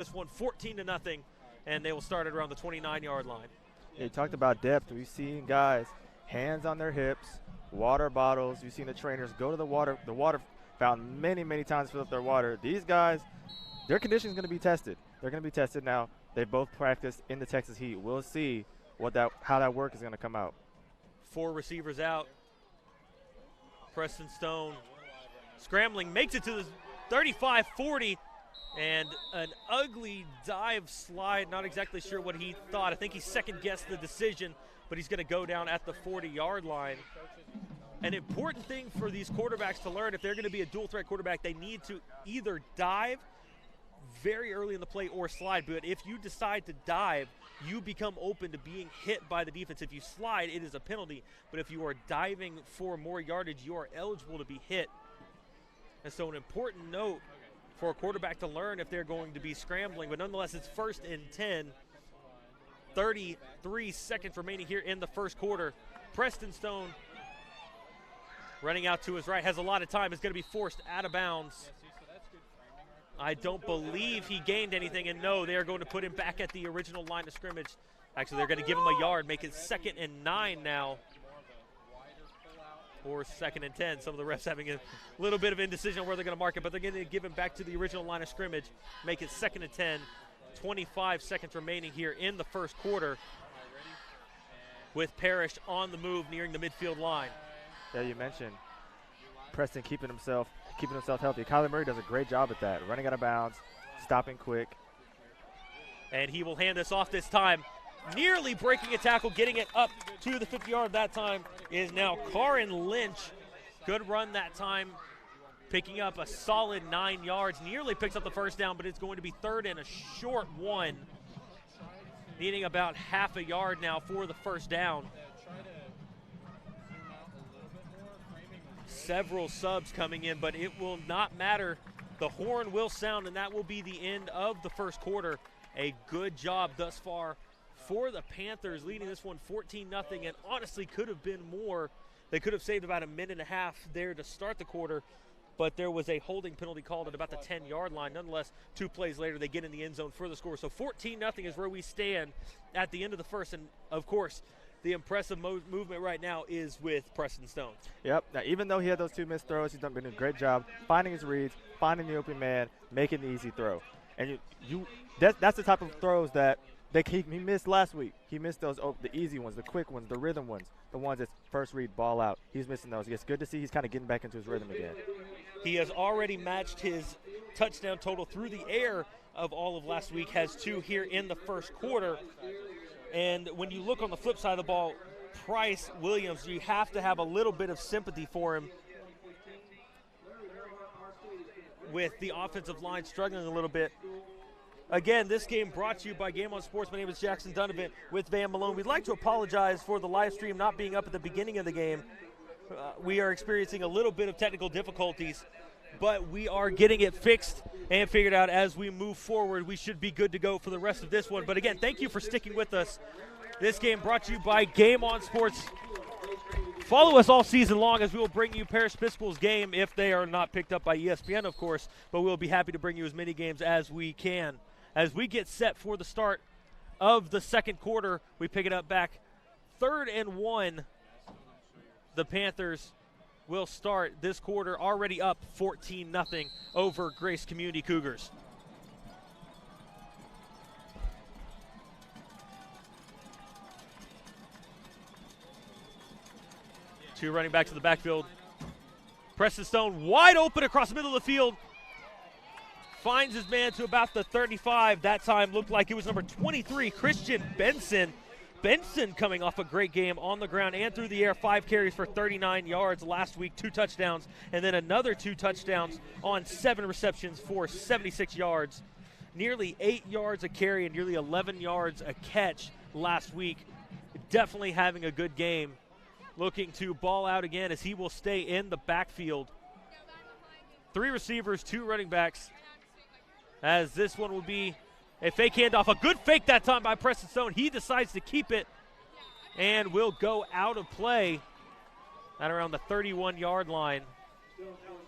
This one 14-0, and they will start at around the 29-yard line. Yeah, you talked about depth. We've seen guys, hands on their hips, water bottles. You've seen the trainers go to the water fountain many times, fill up their water. These guys, their condition is going to be tested. They're going to be tested now. They both practiced in the Texas heat. We'll see how that work is going to come out. 4 receivers out. Preston Stone scrambling, makes it to the 35-40. And an ugly dive slide, not exactly sure what he thought. I think he second-guessed the decision, but he's going to go down at the 40-yard line. An important thing for these quarterbacks to learn, if they're going to be a dual-threat quarterback, they need to either dive very early in the play or slide. But if you decide to dive, you become open to being hit by the defense. If you slide, it is a penalty. But if you are diving for more yardage, you are eligible to be hit. And so an important note for a quarterback to learn if they're going to be scrambling. But nonetheless, it's 1st and 10. 33 seconds remaining here in the first quarter. Preston Stone running out to his right, has a lot of time, is going to be forced out of bounds. I don't believe he gained anything, and no, they are going to put him back at the original line of scrimmage. Actually, they're going to give him a yard, make it 2nd and 9 now. Or 2nd and 10. Some of the refs having a little bit of indecision on where they're going to mark it, but they're going to give him back to the original line of scrimmage, make it 2nd and 10. 25 seconds remaining here in the first quarter with Parish on the move nearing the midfield line. Yeah, you mentioned Preston keeping himself healthy. Kyler Murray does a great job at that, running out of bounds, stopping quick. And he will hand this off this time. Nearly breaking a tackle, getting it up to the 50-yard that time is now Karin Lynch. Good run that time, picking up a solid 9 yards. Nearly picks up the first down, but it's going to be 3rd and a short one. Needing about half a yard now for the first down. Several subs coming in, but it will not matter. The horn will sound, and that will be the end of the first quarter. A good job thus far for the Panthers, leading this one 14-0, and honestly could have been more. They could have saved about a minute and a half there to start the quarter, but there was a holding penalty called at about the 10-yard line. Nonetheless, 2 plays later, they get in the end zone for the score. So 14-0 is where we stand at the end of the first, and of course, the impressive movement right now is with Preston Stone. Yep. Now, even though he had those 2 missed throws, he's been doing a great job finding his reads, finding the open man, making the easy throw. And that's the type of throws that he missed last week. He missed those the easy ones, the quick ones, the rhythm ones, the ones that first read, ball out. He's missing those. It's good to see he's kind of getting back into his rhythm again. He has already matched his touchdown total through the air of all of last week, has 2 here in the first quarter. And when you look on the flip side of the ball, Price Williams, you have to have a little bit of sympathy for him with the offensive line struggling a little bit. Again, this game brought to you by Game On Sports. My name is Jackson Donovan with Van Malone. We'd like to apologize for the live stream not being up at the beginning of the game. We are experiencing a little bit of technical difficulties, but we are getting it fixed and figured out as we move forward. We should be good to go for the rest of this one. But again, thank you for sticking with us. This game brought to you by Game On Sports. Follow us all season long as we will bring you Parish Episcopal's game if they are not picked up by ESPN, of course. But we'll be happy to bring you as many games as we can. As we get set for the start of the second quarter, we pick it up back 3rd and 1. The Panthers will start this quarter already up 14-0 over Grace Community Cougars. Two running back to the backfield. Preston Stone wide open across the middle of the field. Finds his man to about the 35. That time looked like it was number 23, Christian Benson. Benson coming off a great game on the ground and through the air. 5 carries for 39 yards last week, 2 touchdowns, and then another 2 touchdowns on 7 receptions for 76 yards. Nearly 8 yards a carry and nearly 11 yards a catch last week. Definitely having a good game. Looking to ball out again as he will stay in the backfield. 3 receivers, 2 running backs. As this one will be a fake handoff. A good fake that time by Preston Stone. He decides to keep it and will go out of play at around the 31-yard line.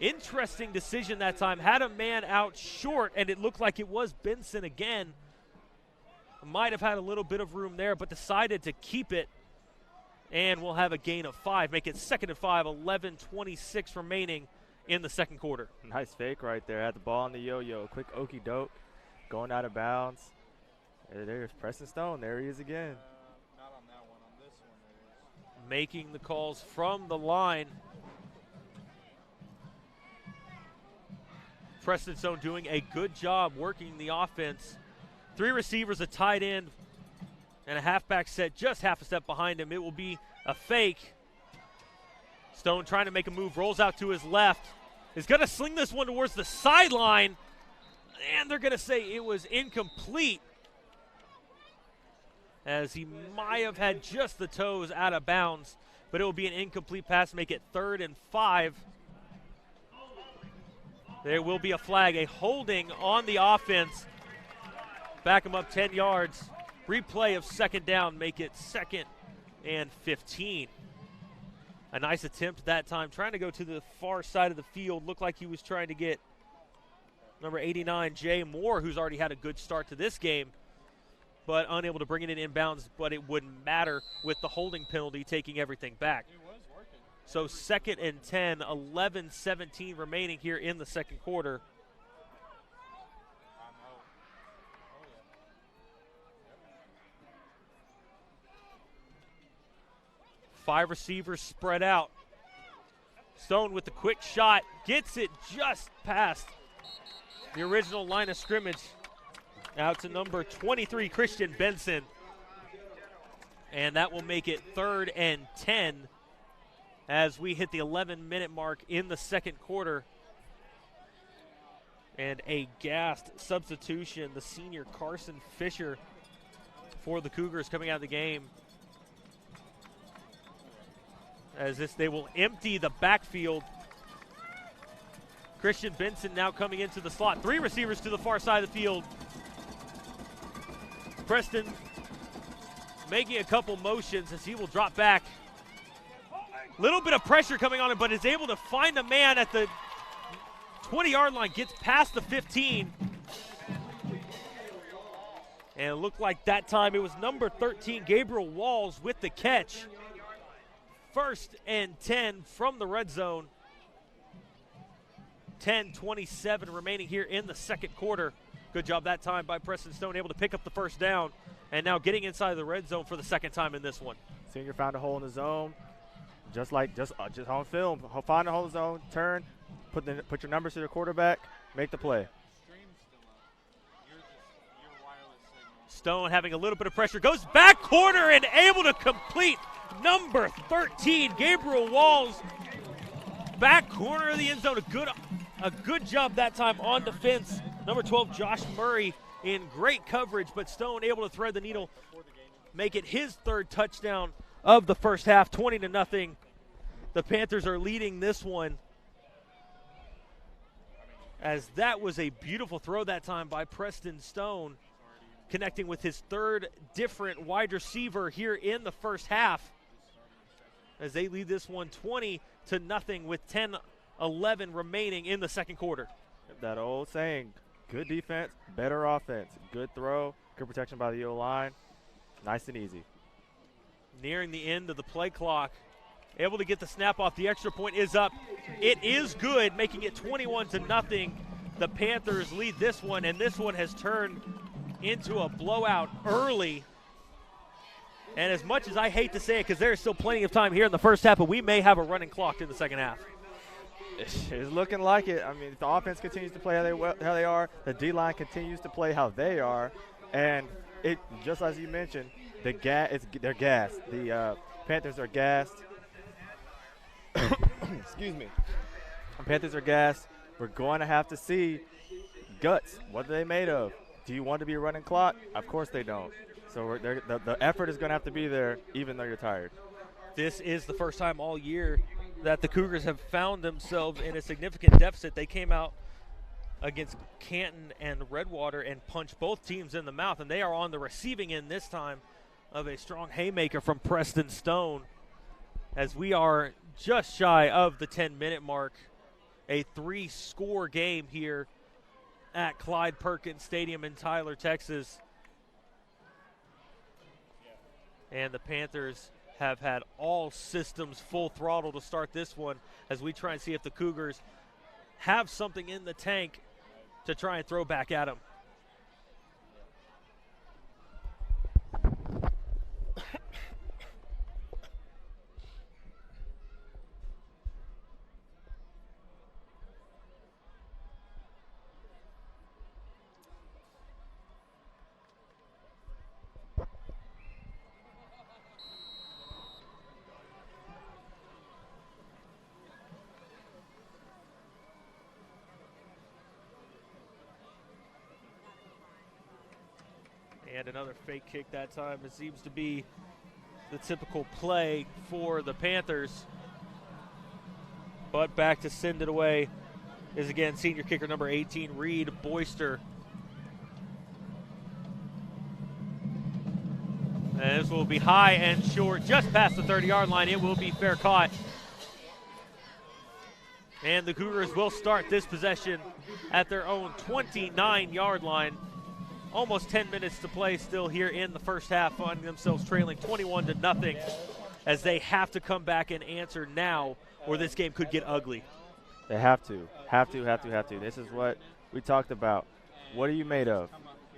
Interesting decision that time. Had a man out short, and it looked like it was Benson again. Might have had a little bit of room there, but decided to keep it. And we'll have a gain of 5. Make it 2nd and 5, 11:26 remaining in the second quarter. Nice fake right there. Had the ball on the yo-yo. Quick okie doke. Going out of bounds. There's Preston Stone. There he is again. Not on that one. On this one, there is. Making the calls from the line. Preston Stone doing a good job working the offense. 3 receivers, a tight end, and a halfback set just half a step behind him. It will be a fake. Stone trying to make a move, rolls out to his left. Is going to sling this one towards the sideline, and they're going to say it was incomplete, as he might have had just the toes out of bounds, but it will be an incomplete pass, make it 3rd and 5. There will be a flag, a holding on the offense. Back him up 10 yards. Replay of 2nd down, make it 2nd and 15. A nice attempt that time, trying to go to the far side of the field. Looked like he was trying to get number 89, Jay Moore, who's already had a good start to this game, but unable to bring it in inbounds, but it wouldn't matter with the holding penalty taking everything back. It was working. So 2nd and 10, 11:17 remaining here in the second quarter. I know. Oh, yeah. 5 receivers spread out. Stone with the quick shot, gets it just past the original line of scrimmage. Out to number 23, Christian Benson. And that will make it 3rd and 10 as we hit the 11-minute mark in the second quarter. And a gassed substitution, the senior Carson Fisher for the Cougars coming out of the game. As this, they will empty the backfield. Christian Benson now coming into the slot. 3 receivers to the far side of the field. Preston making a couple motions as he will drop back. Little bit of pressure coming on him, but is able to find a man at the 20-yard line, gets past the 15. And it looked like that time it was number 13, Gabriel Walls, with the catch. 1st and 10 from the red zone. 10:27 remaining here in the second quarter. Good job that time by Preston Stone, able to pick up the 1st down, and now getting inside the red zone for the 2nd time in this one. Senior found a hole in the zone, just on film. Find a hole in the zone, turn, put your numbers to the quarterback, make the play. Stream's still up. Your wireless signal. Stone having a little bit of pressure, goes back corner and able to complete. Number 13, Gabriel Walls, back corner of the end zone. A good job that time on defense. Number 12, Josh Murray, in great coverage, but Stone able to thread the needle, make it his 3rd touchdown of the first half, 20-0. The Panthers are leading this one, as that was a beautiful throw that time by Preston Stone, connecting with his 3rd different wide receiver here in the first half, as they lead this one 20-0 with 10:11 remaining in the second quarter. That old saying, good defense, better offense. Good throw, good protection by the O-line. Nice and easy. Nearing the end of the play clock. Able to get the snap off. The extra point is up. It is good, making it 21-0. The Panthers lead this one, and this one has turned into a blowout early. And as much as I hate to say it, because there's still plenty of time here in the first half, but we may have a running clock in the second half. It's looking like it. I mean, the offense continues to play how they are. The D-line continues to play how they are. And it, just as you mentioned, they're gassed. The Panthers are gassed. Excuse me. The Panthers are gassed. We're going to have to see guts. What are they made of? Do you want to be a running clock? Of course they don't. So the effort is going to have to be there, even though you're tired. This is the first time all year that the Cougars have found themselves in a significant deficit. They came out against Canton and Redwater and punched both teams in the mouth, and they are on the receiving end this time of a strong haymaker from Preston Stone, as we are just shy of the 10-minute mark a 3-score game here at Clyde Perkins Stadium in Tyler, Texas. And the Panthers have had all systems full throttle to start this one as we try and see if the Cougars have something in the tank to try and throw back at them. And another fake kick that time. It seems to be the typical play for the Panthers. But back to send it away is again senior kicker number 18, Reed Boyster. And this will be high and short, just past the 30-yard line. It will be fair caught. And the Cougars will start this possession at their own 29-yard line. Almost 10 minutes to play still here in the first half, finding themselves trailing 21-0 as they have to come back and answer now or this game could get ugly. They have to. This is what we talked about. What are you made of?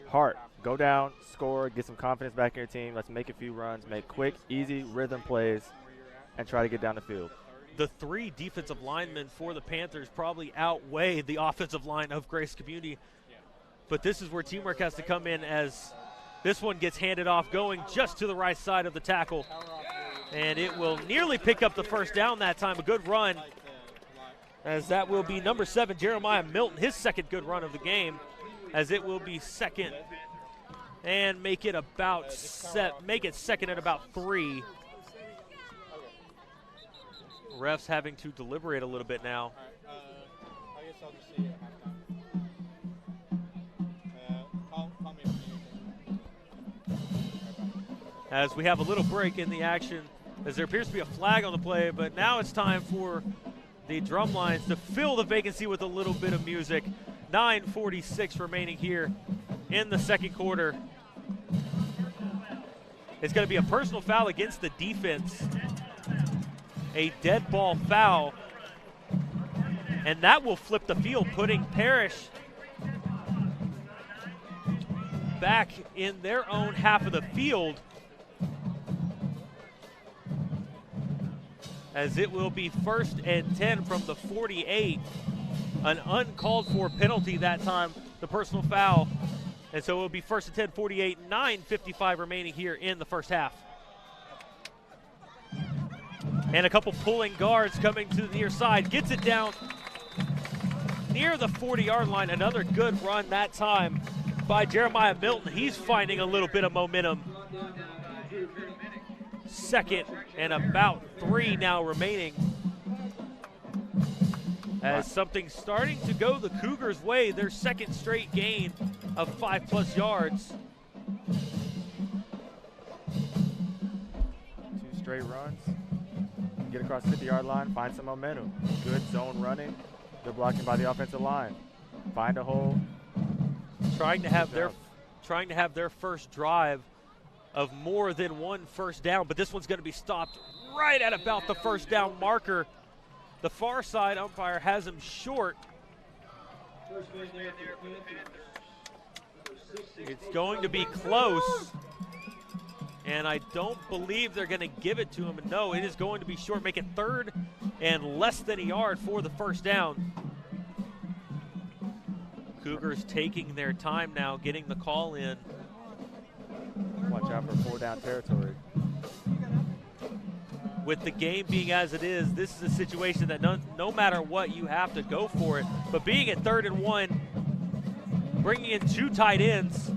Heart. Go down, score, get some confidence back in your team. Let's make a few runs, make quick, easy rhythm plays, and try to get down the field. The 3 defensive linemen for the Panthers probably outweigh the offensive line of Grace Community. But this is where teamwork has to come in as this one gets handed off, going just to the right side of the tackle. And it will nearly pick up the first down that time. A good run, as that will be number 7, Jeremiah Milton, his second good run of the game, as it will be second and make it second at about 3. Refs having to deliberate a little bit now. I guess I'll just see it at halftime. Call me. As we have a little break in the action, as there appears to be a flag on the play, but now it's time for the drum lines to fill the vacancy with a little bit of music. 9:46 remaining here in the second quarter. It's going to be a personal foul against the defense. A dead ball foul. And that will flip the field, putting Parish back in their own half of the field, as it will be 1st and 10 from the 48. An uncalled for penalty that time, the personal foul. And so it will be 1st and 10, 48, 9:55 remaining here in the first half. And a couple pulling guards coming to the near side. Gets it down near the 40-yard line. Another good run that time by Jeremiah Milton. He's finding a little bit of momentum. 2nd and about 3 now remaining, as something's starting to go the Cougars' way. Their 2nd straight gain of 5+ yards. 2 straight runs. Get across the 50-yard line, find some momentum. Good zone running. Good blocking by the offensive line. Find a hole. Trying to have their first drive of more than 1 first down, but this one's going to be stopped right at about the first down marker. The far side umpire has him short. It's going to be close, and I don't believe they're going to give it to him. No, it is going to be short. Make it 3rd and less than a yard for the first down. Cougars taking their time now, getting the call in. Watch out for 4-down territory. With the game being as it is, this is a situation that no matter what, you have to go for it. But being at 3rd and 1, bringing in 2 tight ends,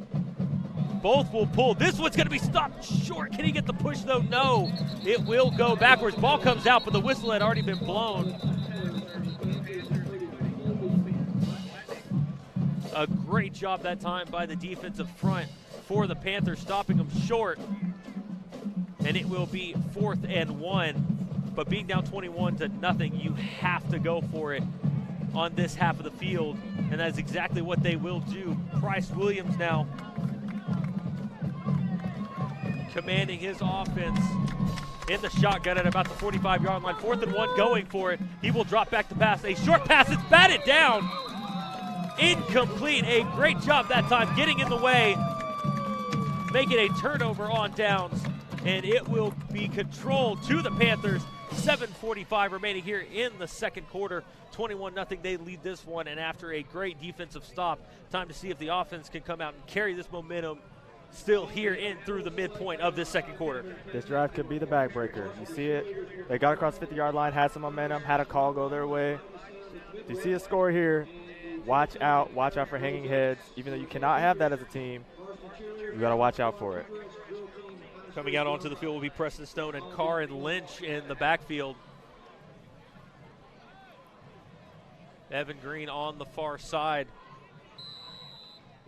both will pull. This one's going to be stopped short. Can he get the push, though? No. It will go backwards. Ball comes out, but the whistle had already been blown. A great job that time by the defensive front for the Panthers, stopping them short. And it will be 4th and 1. But being down 21-0, you have to go for it on this half of the field, and that's exactly what they will do. Bryce Williams now commanding his offense in the shotgun at about the 45-yard line. 4th and 1 going for it. He will drop back to pass. A short pass, it's batted down. Incomplete. A great job that time getting in the way, making a turnover on downs, and it will be controlled to the Panthers. 7:45 remaining here in the second quarter. 21-0, they lead this one, and after a great defensive stop, time to see if the offense can come out and carry this momentum still here in through the midpoint of this second quarter. This drive could be the backbreaker. You see it. They got across the 50-yard line, had some momentum, had a call go their way. If you see a score here, watch out for hanging heads. Even though you cannot have that as a team, you got to watch out for it. Coming out onto the field will be Preston Stone and Carr and Lynch in the backfield. Evan Green on the far side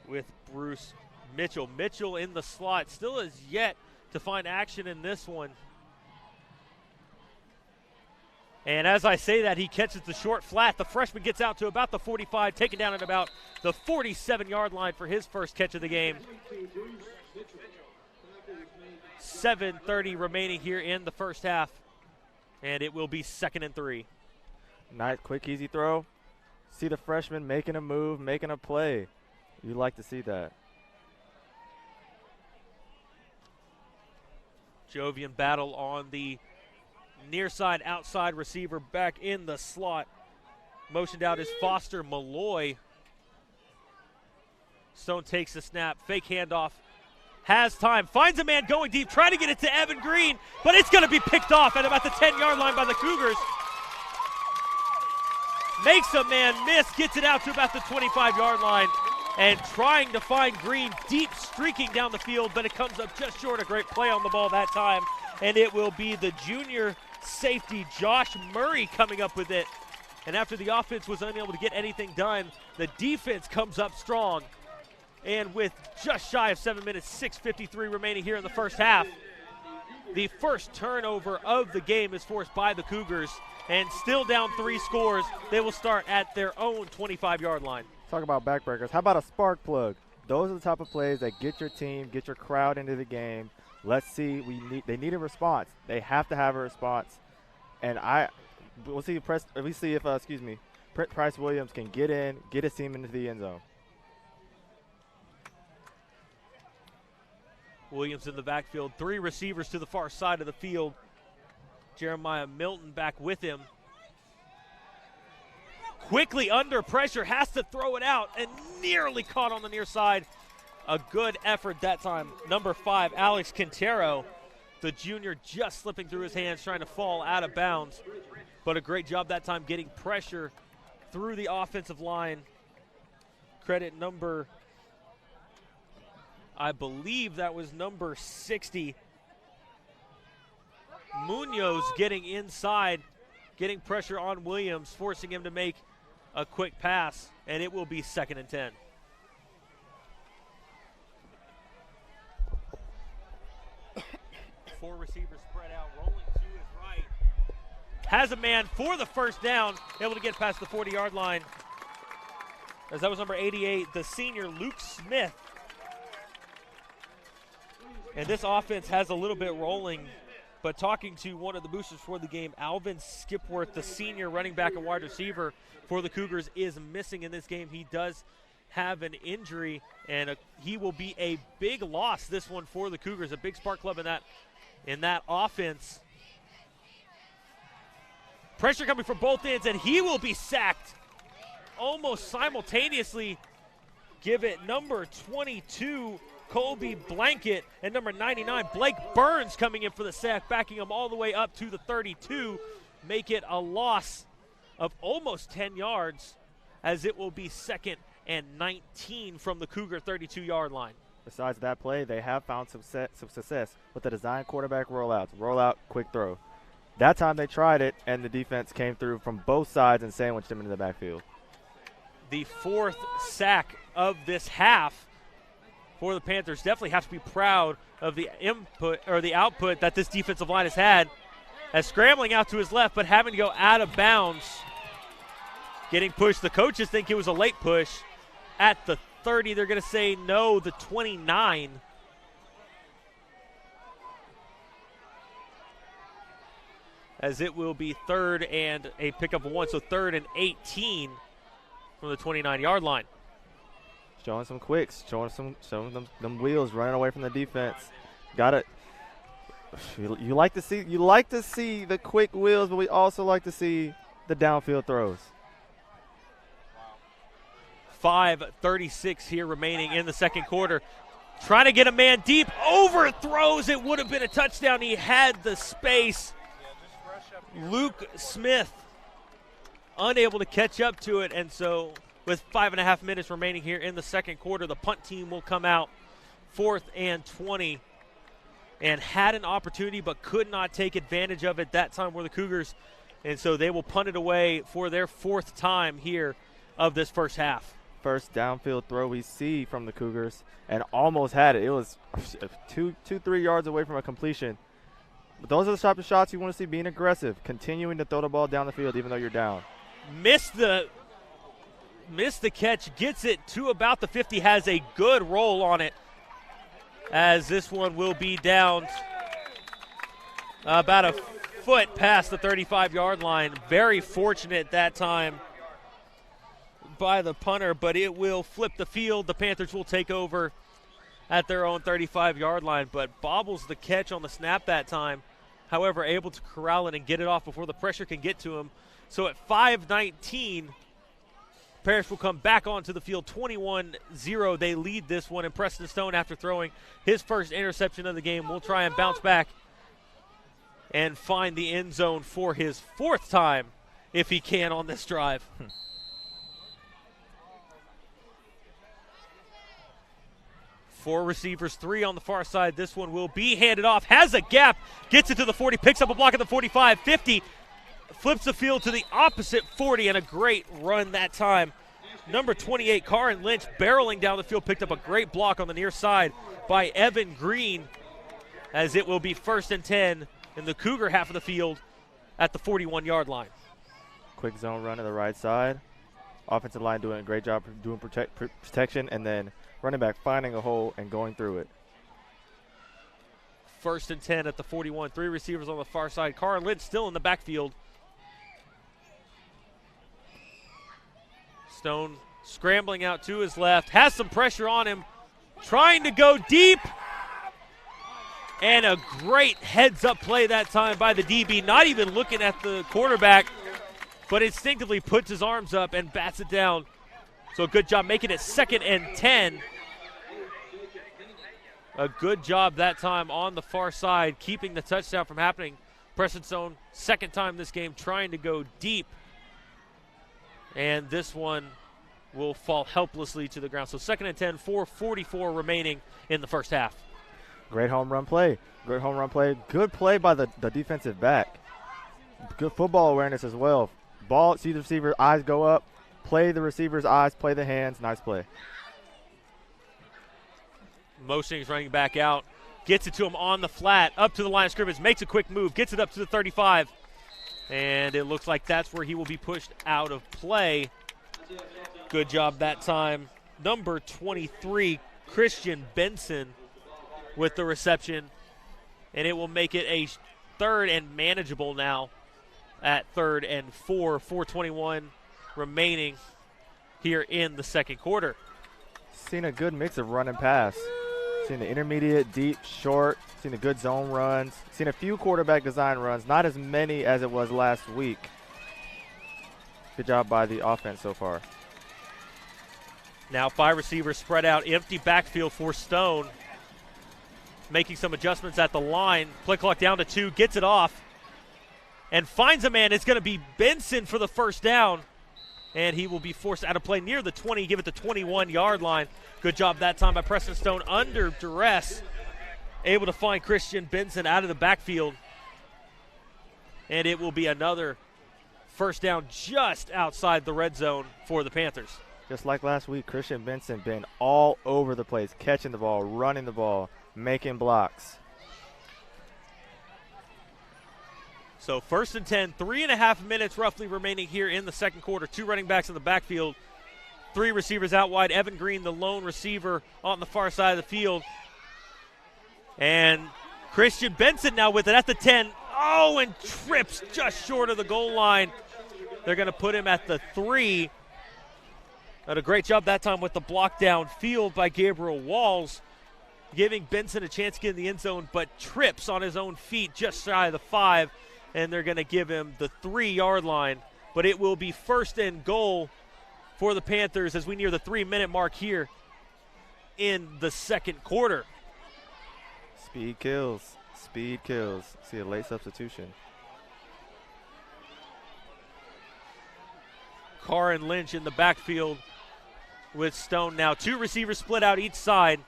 with Bruce Mitchell. Mitchell in the slot, still has yet to find action in this one. And as I say that, he catches the short flat. The freshman gets out to about the 45, taken down at about the 47-yard line for his first catch of the game. 7:30 remaining here in the first half, and it will be 2nd and 3. Nice, quick, easy throw. See the freshman making a move, making a play. You like to see that. Jovian battle on the near side, outside receiver back in the slot. Motioned out is Foster Malloy. Stone takes the snap, fake handoff, has time, finds a man going deep, trying to get it to Evan Green, but it's going to be picked off at about the 10-yard line by the Cougars. Makes a man miss, gets it out to about the 25-yard line, and trying to find Green deep, streaking down the field, but it comes up just short. A great play on the ball that time, and it will be the junior safety Josh Murray coming up with it. And after the offense was unable to get anything done, the defense comes up strong. And with just shy of 7 minutes, 6:53 remaining here in the first half, the first turnover of the game is forced by the Cougars, and still down 3 scores. They will start at their own 25-yard line. Talk about backbreakers. How about a spark plug? Those are the type of plays that get your team, get your crowd into the game. Let's see. They need a response. They have to have a response. And we'll see if Bryce Williams can get in, get his team into the end zone. Williams in the backfield, 3 receivers to the far side of the field. Jeremiah Milton back with him. Quickly under pressure, has to throw it out, and nearly caught on the near side. A good effort that time. Number 5, Alex Quintero, the junior, just slipping through his hands, trying to fall out of bounds. But a great job that time getting pressure through the offensive line. Credit number, I believe that was number 60. Munoz getting inside, getting pressure on Williams, forcing him to make a quick pass, and it will be 2nd and 10. Four receivers spread out, rolling to his right. Has a man for the first down, able to get past the 40-yard line. As that was number 88, the senior Luke Smith. And this offense has a little bit rolling, but talking to one of the boosters for the game, Alvin Skipworth, the senior running back and wide receiver for the Cougars, is missing in this game. He does have an injury, and he will be a big loss, this one, for the Cougars, a big spark plug in that offense. Pressure coming from both ends, and he will be sacked almost simultaneously. Give it number 22, Colby Blanket, and number 99, Blake Burns, coming in for the sack, backing him all the way up to the 32. Make it a loss of almost 10 yards, as it will be 2nd and 19 from the Cougar 32-yard line. Besides that play, they have found some success with the design quarterback rollouts. Rollout, quick throw. That time they tried it, and the defense came through from both sides and sandwiched them into the backfield. The 4th sack of this half for the Panthers. Definitely have to be proud of the output that this defensive line has had, as scrambling out to his left, but having to go out of bounds getting pushed. The coaches think it was a late push. At the 30, they're going to say no, the 29. As it will be third and a pickup of 1, so third and 18 from the 29-yard line. Showing some quicks, showing them wheels, running away from the defense. Got it. You like to see the quick wheels, but we also like to see the downfield throws. 5:36 here remaining in the second quarter. Trying to get a man deep, overthrows. It would have been a touchdown. He had the space. Luke Smith unable to catch up to it, and so with 5.5 minutes remaining here in the second quarter, the punt team will come out 4th and 20, and had an opportunity but could not take advantage of it. That time were the Cougars, and so they will punt it away for their 4th time here of this first half. First downfield throw we see from the Cougars, and almost had it. It was 3 yards away from a completion. But those are the type of shots you want to see, being aggressive, continuing to throw the ball down the field even though you're down. Missed the catch, gets it to about the 50, has a good roll on it, as this one will be down about a foot past the 35-yard line. Very fortunate that time by the punter, but it will flip the field. The Panthers will take over at their own 35-yard line, but bobbles the catch on the snap that time. However, able to corral it and get it off before the pressure can get to him. So at 5:19, Parish will come back onto the field 21-0. They lead this one, and Preston Stone, after throwing his first interception of the game, will try and bounce back and find the end zone for his 4th time, if he can, on this drive. 4 receivers, 3 on the far side. This one will be handed off, has a gap, gets it to the 40, picks up a block at the 45, 50, flips the field to the opposite 40, and a great run that time. Number 28, Karin Lynch, barreling down the field, picked up a great block on the near side by Evan Green, as it will be 1st and 10 in the Cougar half of the field at the 41-yard line. Quick zone run to the right side. Offensive line doing a great job doing protection, and then running back finding a hole and going through it. 1st and 10 at the 41. 3 receivers on the far side. Karin Lynch still in the backfield. Stone scrambling out to his left. Has some pressure on him. Trying to go deep. And a great heads-up play that time by the DB. Not even looking at the quarterback, but instinctively puts his arms up and bats it down. So good job making it 2nd and 10. A good job that time on the far side, keeping the touchdown from happening. Preston Stone, 2nd time this game, trying to go deep. And this one will fall helplessly to the ground. So 2nd and 10, 4:44 remaining in the first half. Great home run play. Great home run play. Good play by the defensive back. Good football awareness as well. Ball, see the receiver, eyes go up. Play the receiver's eyes, play the hands. Nice play. Motioning is running back out. Gets it to him on the flat, up to the line of scrimmage, makes a quick move, gets it up to the 35. And it looks like that's where he will be pushed out of play. Good job that time. Number 23, Christian Benson, with the reception. And it will make it a 3rd and manageable now at 3rd and 4. 4:21 remaining here in the second quarter. Seen a good mix of run and pass. Seen the intermediate, deep, short. Seen the good zone runs. Seen a few quarterback design runs. Not as many as it was last week. Good job by the offense so far. Now 5 receivers spread out. Empty backfield for Stone. Making some adjustments at the line. Play clock down to 2. Gets it off. And finds a man. It's going to be Benson for the first down. And he will be forced out of play near the 20, give it the 21-yard line. Good job that time by Preston Stone under duress. Able to find Christian Benson out of the backfield. And it will be another first down just outside the red zone for the Panthers. Just like last week, Christian Benson been all over the place, catching the ball, running the ball, making blocks. So 1st and 10, 3.5 minutes roughly remaining here in the second quarter. 2 running backs in the backfield, 3 receivers out wide. Evan Green, the lone receiver on the far side of the field. And Christian Benson now with it at the 10. Oh, and trips just short of the goal line. They're going to put him at the 3. Did a great job that time with the block downfield by Gabriel Walls, giving Benson a chance to get in the end zone, but trips on his own feet just shy of the 5, and they're going to give him the 3-yard line. But it will be 1st and goal for the Panthers as we near the 3-minute mark here in the second quarter. Speed kills. Speed kills. See a late substitution. Karin Lynch in the backfield with Stone now. 2 receivers split out each side.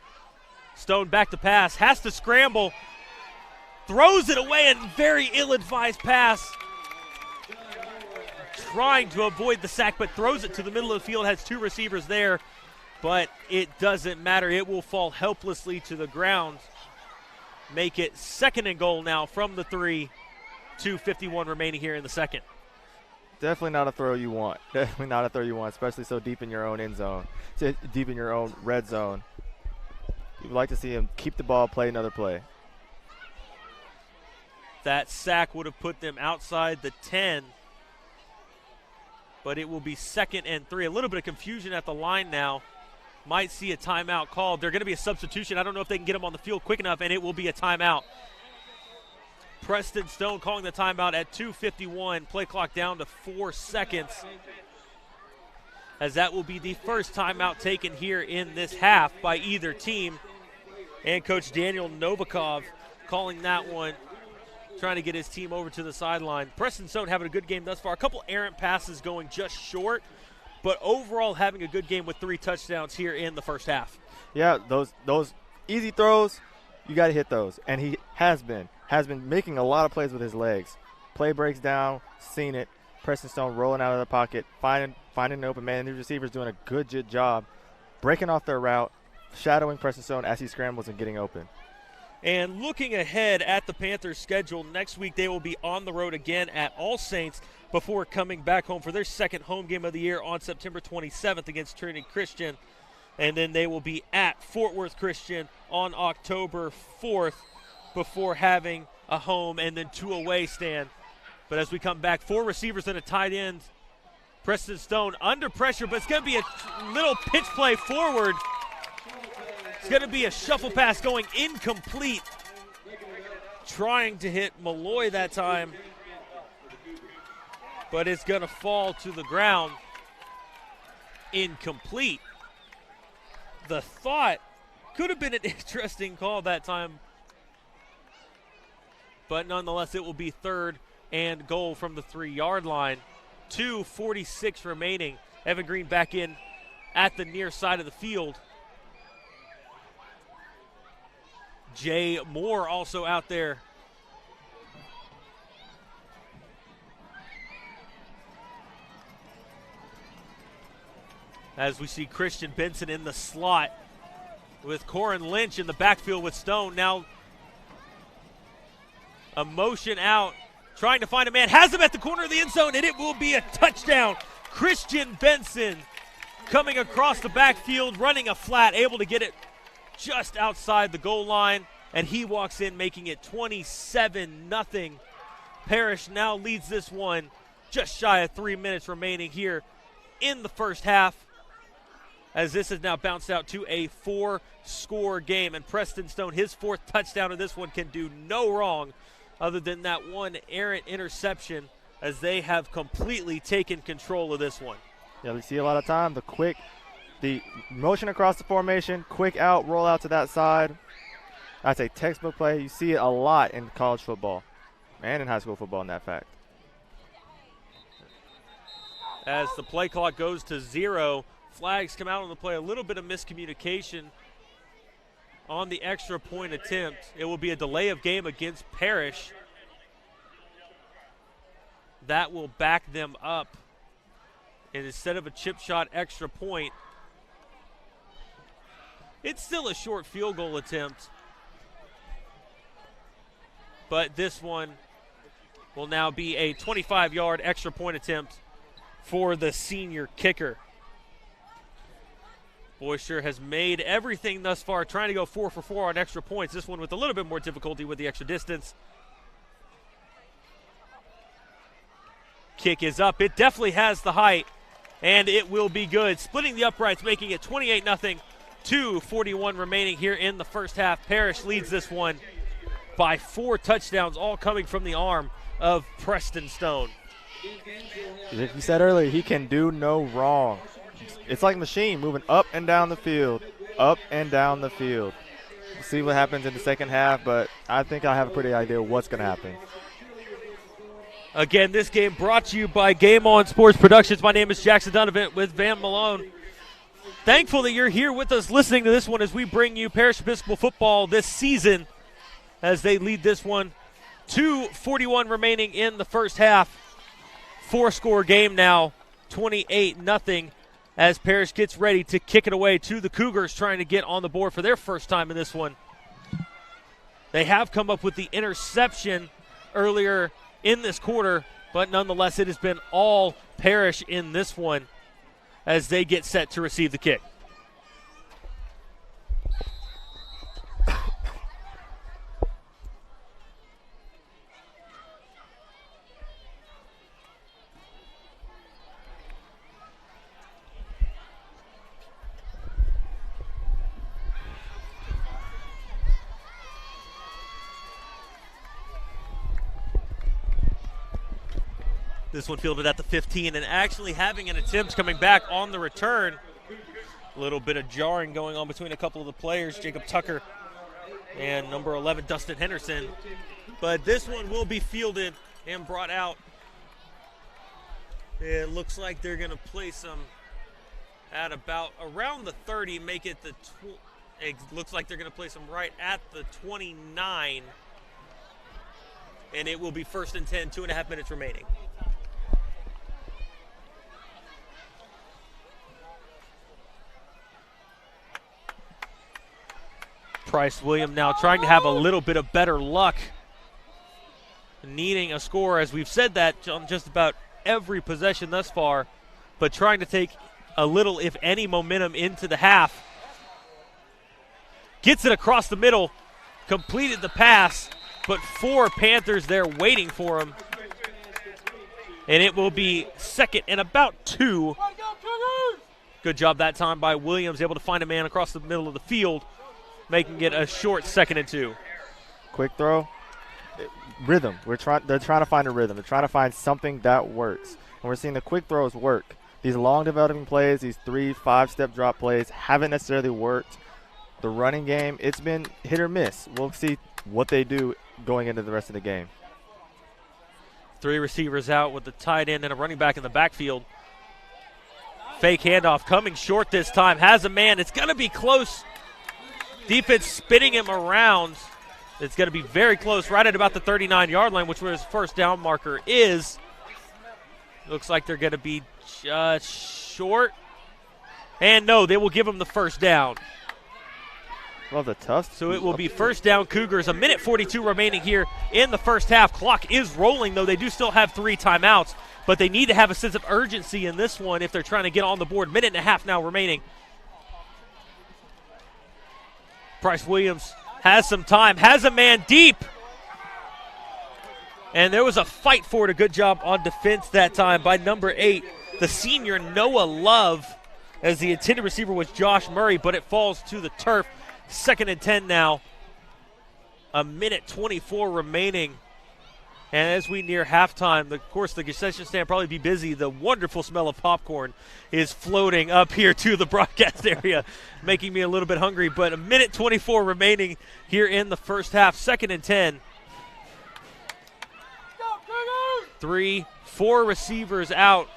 Stone back to pass, has to scramble, throws it away, and very ill-advised pass. Trying to avoid the sack, but throws it to the middle of the field, has 2 receivers there, but it doesn't matter. It will fall helplessly to the ground. Make it 2nd and goal now from the 3, 2:51 remaining here in the second. Definitely not a throw you want. Definitely not a throw you want, especially so deep in your own end zone, deep in your own red zone. You'd like to see him keep the ball, play another play. That sack would have put them outside the 10, but it will be 2nd and 3. A little bit of confusion at the line now. Might see a timeout called. They're going to be a substitution. I don't know if they can get him on the field quick enough, and it will be a timeout. Preston Stone calling the timeout at 2:51. Play clock down to 4 seconds, as that will be the first timeout taken here in this half by either team. And Coach Daniel Novikov calling that one, trying to get his team over to the sideline. Preston Stone having a good game thus far. A couple errant passes going just short, but overall having a good game with 3 touchdowns here in the first half. Yeah, those easy throws, you got to hit those. And he has been making a lot of plays with his legs. Play breaks down, seen it. Preston Stone rolling out of the pocket, finding an open man. The receiver's doing a good job breaking off their route, shadowing Preston Stone as he scrambles and getting open. And looking ahead at the Panthers' schedule, next week they will be on the road again at All Saints before coming back home for their second home game of the year on September 27th against Trinity Christian. And then they will be at Fort Worth Christian on October 4th before having a home and then 2 away stand. But as we come back, 4 receivers and a tight end. Preston Stone under pressure, but it's going to be a little pitch play forward. It's going to be a shuffle pass going incomplete. Trying to hit Malloy that time, but it's going to fall to the ground. Incomplete. The thought could have been an interesting call that time, but nonetheless it will be 3rd and goal from the 3-yard line. 2:46 remaining. Evan Green back in at the near side of the field. Jay Moore also out there. As we see Christian Benson in the slot with Corin Lynch in the backfield with Stone. Now a motion out, trying to find a man, has him at the corner of the end zone, and it will be a touchdown. Christian Benson coming across the backfield, running a flat, able to get it just outside the goal line, and he walks in making it 27-0. Parish now leads this one just shy of 3 minutes remaining here in the first half, as this has now bounced out to a 4-score game. And Preston Stone, his 4th touchdown of this one, can do no wrong other than that one errant interception, as they have completely taken control of this one. Yeah, we see a lot of time. The motion across the formation, quick out, roll out to that side. That's a textbook play. You see it a lot in college football and in high school football, in that fact. As the play clock goes to 0, flags come out on the play. A little bit of miscommunication on the extra point attempt. It will be a delay of game against Parish. That will back them up. And instead of a chip shot extra point, it's still a short field goal attempt. But this one will now be a 25-yard extra point attempt for the senior kicker. Boister has made everything thus far, trying to go 4 for 4 on extra points. This one with a little bit more difficulty with the extra distance. Kick is up. It definitely has the height, and it will be good. Splitting the uprights, making it 28-0. 2:41 remaining here in the first half. Parish leads this one by 4 touchdowns, all coming from the arm of Preston Stone. Like you said earlier, he can do no wrong. It's like a machine moving up and down the field, up and down the field. We'll see what happens in the second half, but I think I have a pretty idea what's going to happen. Again, this game brought to you by Game On Sports Productions. My name is Jackson Donovan with Van Malone. Thankful that you're here with us listening to this one as we bring you Parish Episcopal football this season as they lead this one. 2:41 remaining in the first half. 4-score game now, 28-0 as Parish gets ready to kick it away to the Cougars, trying to get on the board for their first time in this one. They have come up with the interception earlier in this quarter, but nonetheless it has been all Parish in this one as they get set to receive the kick. This one fielded at the 15 and actually having an attempt coming back on the return. A little bit of jarring going on between a couple of the players, Jacob Tucker and number 11, Dustin Henderson. But this one will be fielded and brought out. It looks like they're going to place them at about around the 30, make it the it looks like they're going to place them right at the 29. And it will be 1st and 10, 2.5 minutes remaining. Bryce Williams now trying to have a little bit of better luck, needing a score, as we've said that on just about every possession thus far, but trying to take a little, if any, momentum into the half. Gets it across the middle, completed the pass, but 4 Panthers there waiting for him. And it will be 2nd and about 2. Good job that time by Williams, able to find a man across the middle of the field, making it a short 2nd and 2. Quick throw, rhythm. They're trying to find a rhythm. They're trying to find something that works. And we're seeing the quick throws work. These long developing plays, these 3-5-step drop plays haven't necessarily worked. The running game, it's been hit or miss. We'll see what they do going into the rest of the game. 3 receivers out with the tight end and a running back in the backfield. Fake handoff coming short this time. Has a man. It's going to be close. Defense spinning him around. It's going to be very close, right at about the 39-yard line, which where his first down marker is. Looks like they're going to be just short. And no, they will give him the first down. Love the tough. So it will be first down Cougars. 1:42 remaining here in the first half. Clock is rolling, though. They do still have 3 timeouts, but they need to have a sense of urgency in this one if they're trying to get on the board. 1.5 now remaining. Bryce Williams has some time, has a man deep. And there was a fight for it. A good job on defense that time by number 8, the senior Noah Love, as the intended receiver was Josh Murray, but it falls to the turf. 2nd and 10 now. 1:24 remaining. And as we near halftime, of course, the concession stand probably be busy. The wonderful smell of popcorn is floating up here to the broadcast area, making me a little bit hungry. But 1:24 remaining here in the first half. 2nd and 10. 3-4 receivers out.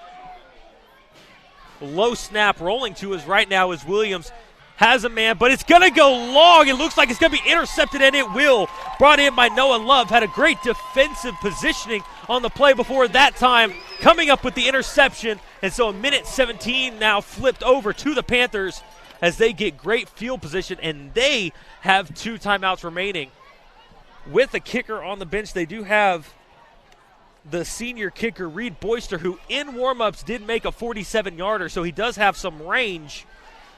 Low snap rolling to his right now is Williams. Has a man, but it's going to go long. It looks like it's going to be intercepted, and it will. Brought in by Noah Love. Had a great defensive positioning on the play before that time, coming up with the interception. And so 1:17 now flipped over to the Panthers as they get great field position, and they have 2 timeouts remaining. With a kicker on the bench, they do have the senior kicker, Reed Boyster, who in warmups did make a 47-yarder, so he does have some range,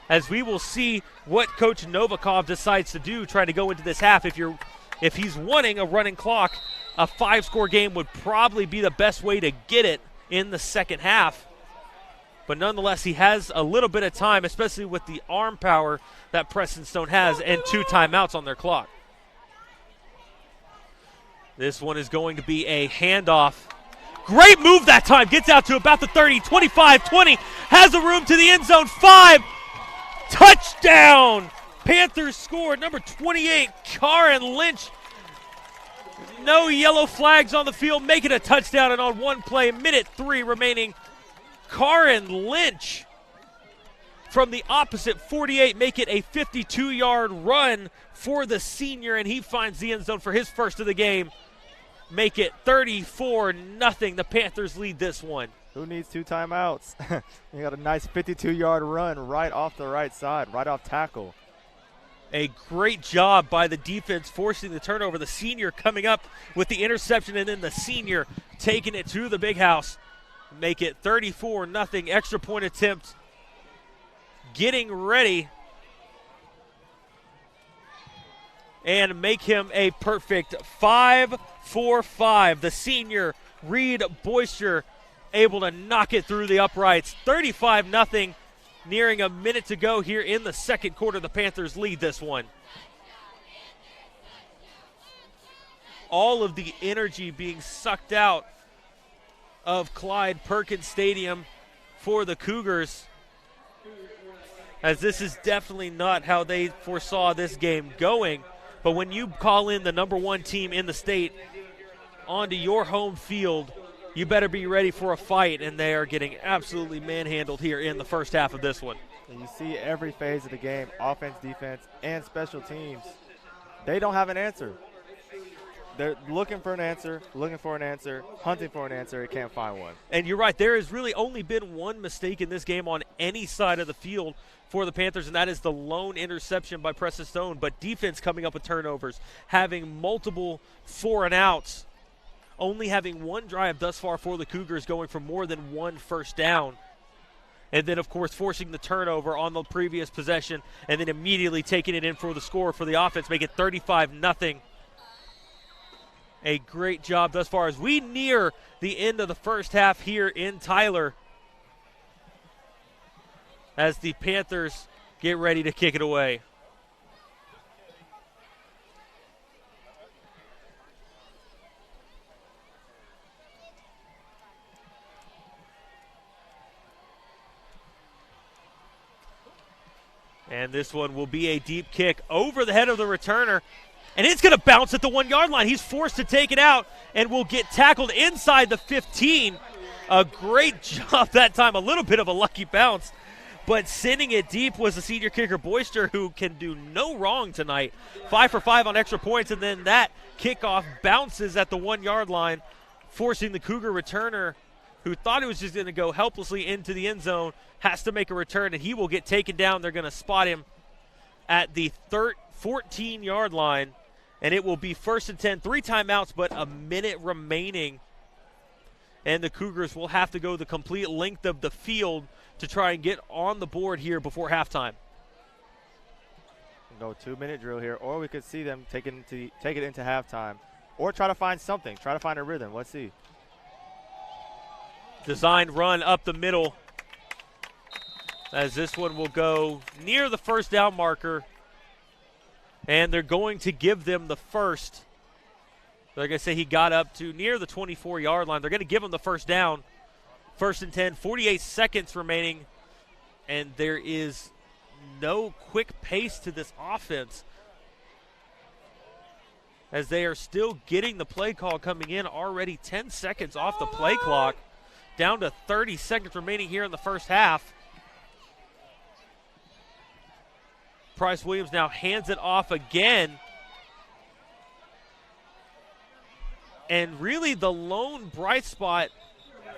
as we will see what Coach Novikov decides to do trying to go into this half. If he's wanting a running clock, a 5-score game would probably be the best way to get it in the second half. But nonetheless, he has a little bit of time, especially with the arm power that Preston Stone has and 2 timeouts on their clock. This one is going to be a handoff. Great move that time. Gets out to about the 30, 25, 20. Has a room to the end zone. 5. Touchdown. Panthers scored. Number 28, Karen Lynch. No yellow flags on the field. Make it a touchdown, and on one play, minute 3 remaining, Karen Lynch from the opposite 48 make it a 52-yard run for the senior, and he finds the end zone for his first of the game. Make it 34-0. The Panthers lead this one. Who needs 2 timeouts? You got a nice 52-yard run right off the right side, right off tackle. A great job by the defense forcing the turnover. The senior coming up with the interception, and then the senior taking it to the big house. Make it 34-0. Extra point attempt getting ready. And make him a perfect 5-4-5. The senior, Reed Boyster, able to knock it through the uprights. 35-0. Nearing a minute to go here in the second quarter. The Panthers lead this one. All of the energy being sucked out of Clyde Perkins Stadium for the Cougars, as this is definitely not how they foresaw this game going. But when you call in the number 1 team in the state onto your home field, you better be ready for a fight, and they are getting absolutely manhandled here in the first half of this one. And you see every phase of the game, offense, defense, and special teams. They don't have an answer. They're looking for an answer, hunting for an answer. They can't find one. And you're right. There has really only been one mistake in this game on any side of the field for the Panthers, and that is the lone interception by Preston Stone. But defense coming up with turnovers, having multiple 4-and-outs, only having one drive thus far for the Cougars, going for more than 1 first down. And then, of course, forcing the turnover on the previous possession, and then immediately taking it in for the score for the offense, make it 35-0. A great job thus far as we near the end of the first half here in Tyler, as the Panthers get ready to kick it away. And this one will be a deep kick over the head of the returner. And it's going to bounce at the 1-yard line. He's forced to take it out and will get tackled inside the 15. A great job that time. A little bit of a lucky bounce. But sending it deep was the senior kicker, Boyster, who can do no wrong tonight. 5 for 5 on extra points, and then that kickoff bounces at the 1-yard line, forcing the Cougar returner, who thought it was just going to go helplessly into the end zone, has to make a return, and he will get taken down. They're going to spot him at the 14-yard line, and it will be 1st and 10. 3 timeouts, but a minute remaining. And the Cougars will have to go the complete length of the field to try and get on the board here before halftime. Go 2-minute drill here, or we could see them take it into halftime, or try to find something, try to find a rhythm. Let's see. Designed run up the middle, as this one will go near the first down marker, and they're going to give them the first. They're going to say he got up to near the 24-yard line. They're going to give him the first down. 1st and 10, 48 seconds remaining, and there is no quick pace to this offense, as they are still getting the play call coming in. Already 10 seconds off the play clock, down to 30 seconds remaining here in the first half. Price Williams now hands it off again. And really the lone bright spot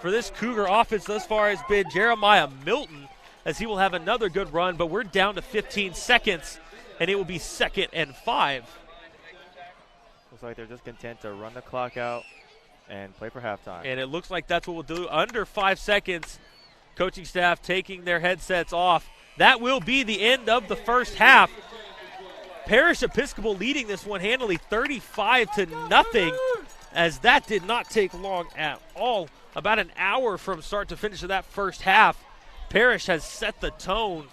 for this Cougar offense thus far has been Jeremiah Milton, as he will have another good run, but we're down to 15 seconds, and it will be 2nd and 5. Looks like they're just content to run the clock out and play for halftime. And it looks like that's what we'll do. Under 5 seconds, coaching staff taking their headsets off. That will be the end of the first half. Parish Episcopal leading this one handily 35-0, as that did not take long at all. About an hour from start to finish of that first half. Parish has set the tone,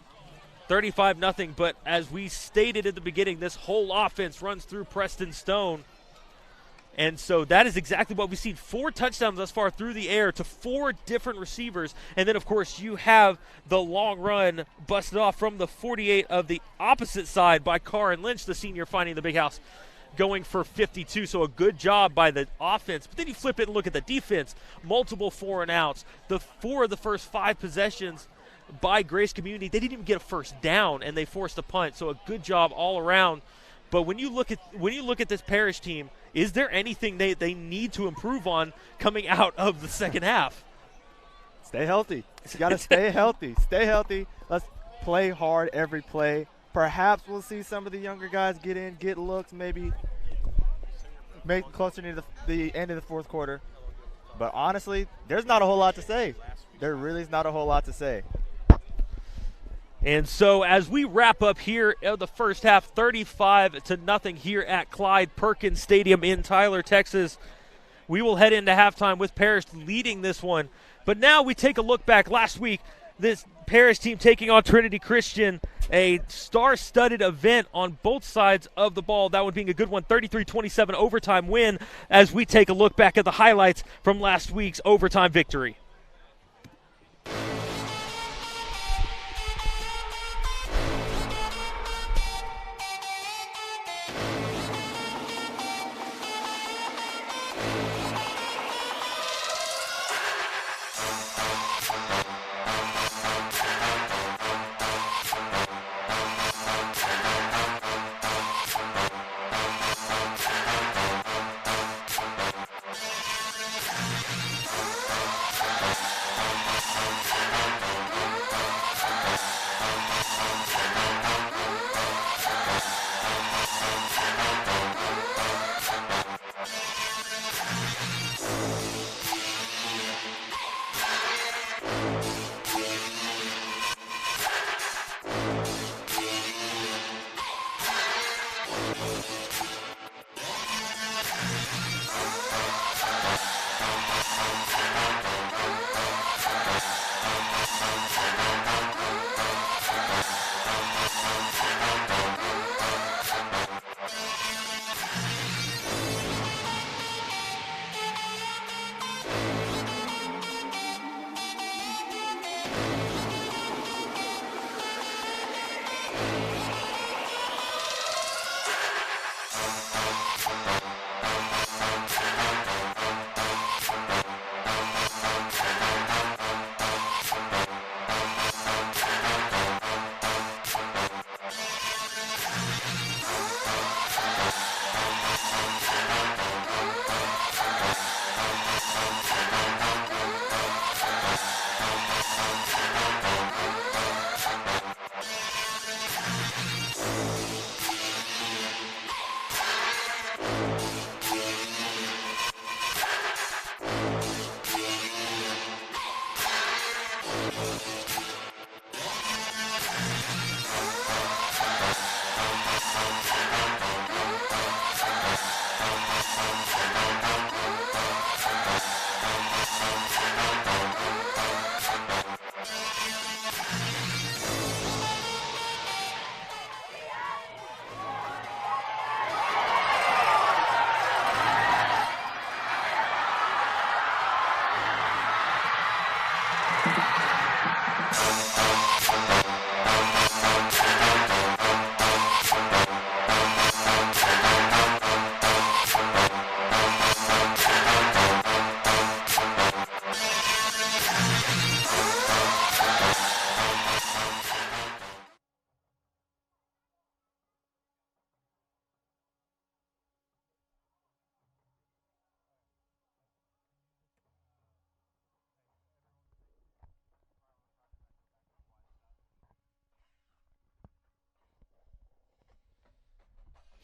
35-0, but as we stated at the beginning, this whole offense runs through Preston Stone. And so that is exactly what we've seen. 4 touchdowns thus far through the air to 4 different receivers. And then, of course, you have the long run busted off from the 48 of the opposite side by Karin Lynch, the senior, finding the big house, going for 52. So a good job by the offense. But then you flip it and look at the defense. Multiple 4 and outs. The 4 of the first 5 possessions by Grace Community, they didn't even get a first down, and they forced a punt. So a good job all around. But when you look at this Parish team, is there anything they need to improve on coming out of the second half? Stay healthy. You got to stay healthy. Stay healthy. Let's play hard every play. Perhaps we'll see some of the younger guys get in, get looks, maybe make closer to the end of the fourth quarter. But honestly, there's not a whole lot to say. There really is not a whole lot to say. And so as we wrap up here of the first half, 35-0 here at Clyde Perkins Stadium in Tyler, Texas, we will head into halftime with Parish leading this one. But now we take a look back. Last week, this Parish team taking on Trinity Christian, a star-studded event on both sides of the ball. That one being a good one, 33-27 overtime win, as we take a look back at the highlights from last week's overtime victory.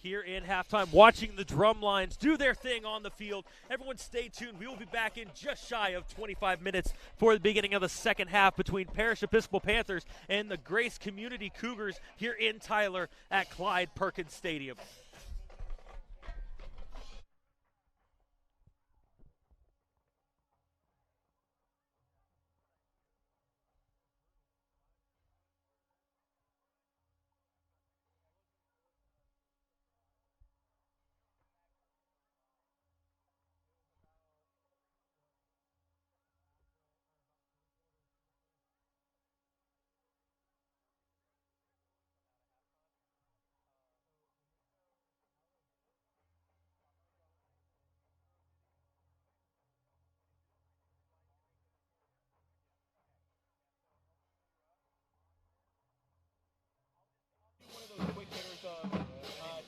here in halftime, watching the drum lines do their thing on the field. Everyone stay tuned. We will be back in just shy of 25 minutes for the beginning of the second half between Parish Episcopal Panthers and the Grace Community Cougars here in Tyler at Clyde Perkins Stadium.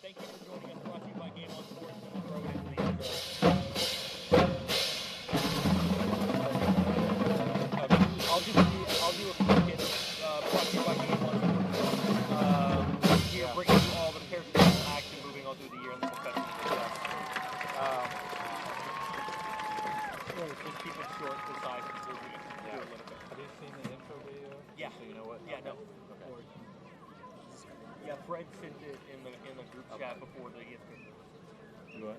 Thank you for joining us. Brought to you by Game On Sports. We'll throw it into the end zone. I'll do a quick hit. Brought to you by Game On Sports. Here, bringing you all the Parish action moving on through the year in the professional stuff. Just keep it short, concise, and we'll do a little bit. Have you seen the intro video? Yeah. So you know what? Yeah, no. Okay. Yeah, Fred sent it in the group chat before the game. What?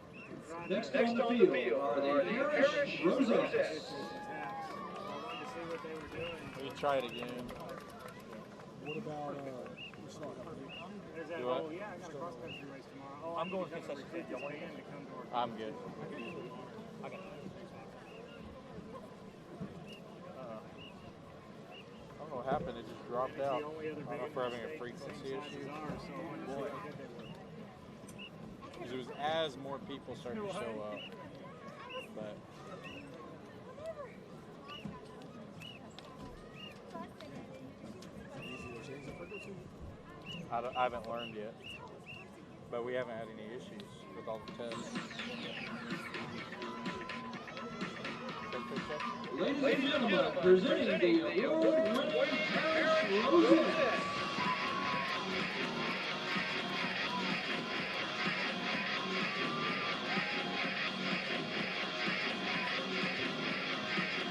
Next on the field are the Parish Rosettes. We try it again. What about Do what? oh yeah, I got a cross country race tomorrow. Oh, I'm going concession stand. Y'all want to I'm good. I got it. I don't know what happened. It just dropped out. I don't know if we're having a frequency issue. Because it was as more people started to show up. But I haven't learned yet. But we haven't had any issues with all the tests. Ladies and gentlemen, presenting the award-winning Parish Rosettes.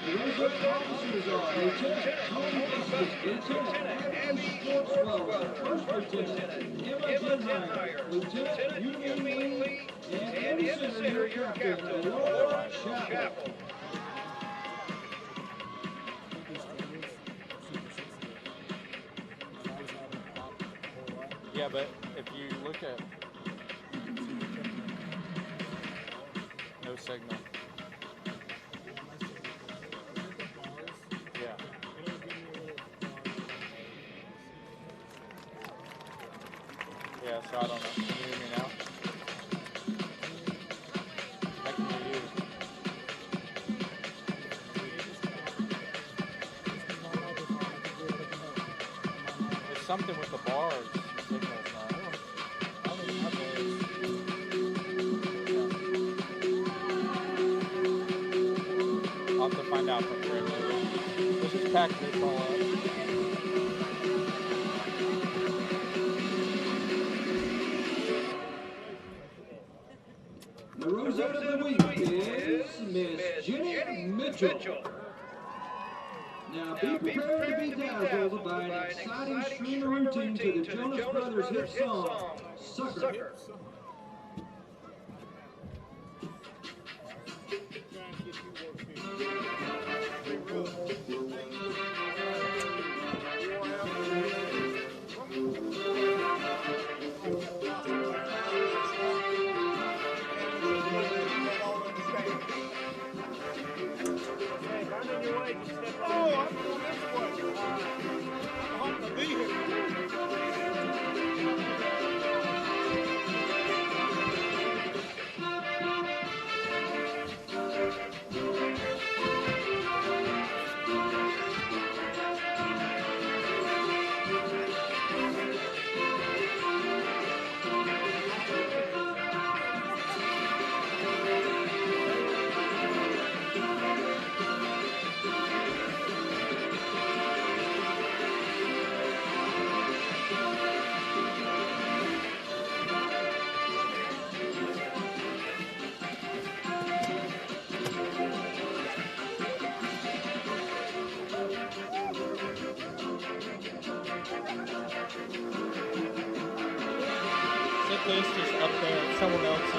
The Rosette officers are Lieutenant Tony Bussey, Lieutenant Abby Schwartzwell, First Lieutenant Emma Denmeyer, Lieutenant Eugene Lee, and Andy Center, your captain, Laura Chapel. Yeah, but if you look at no signal. Yeah. Yeah, so I don't know. Can you hear me now? I can hear you. It's something with the bars. Signals now. I'll have to find out from Chris. Let's just pack this all up. The Rosette of the Week is Miss Jenny Mitchell. Now be prepared to be dazzled by an exciting stream of routine to the Jonas Brothers hit song, Sucker. this just up there, someone else's.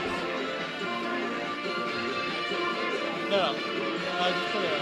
No, just put it up.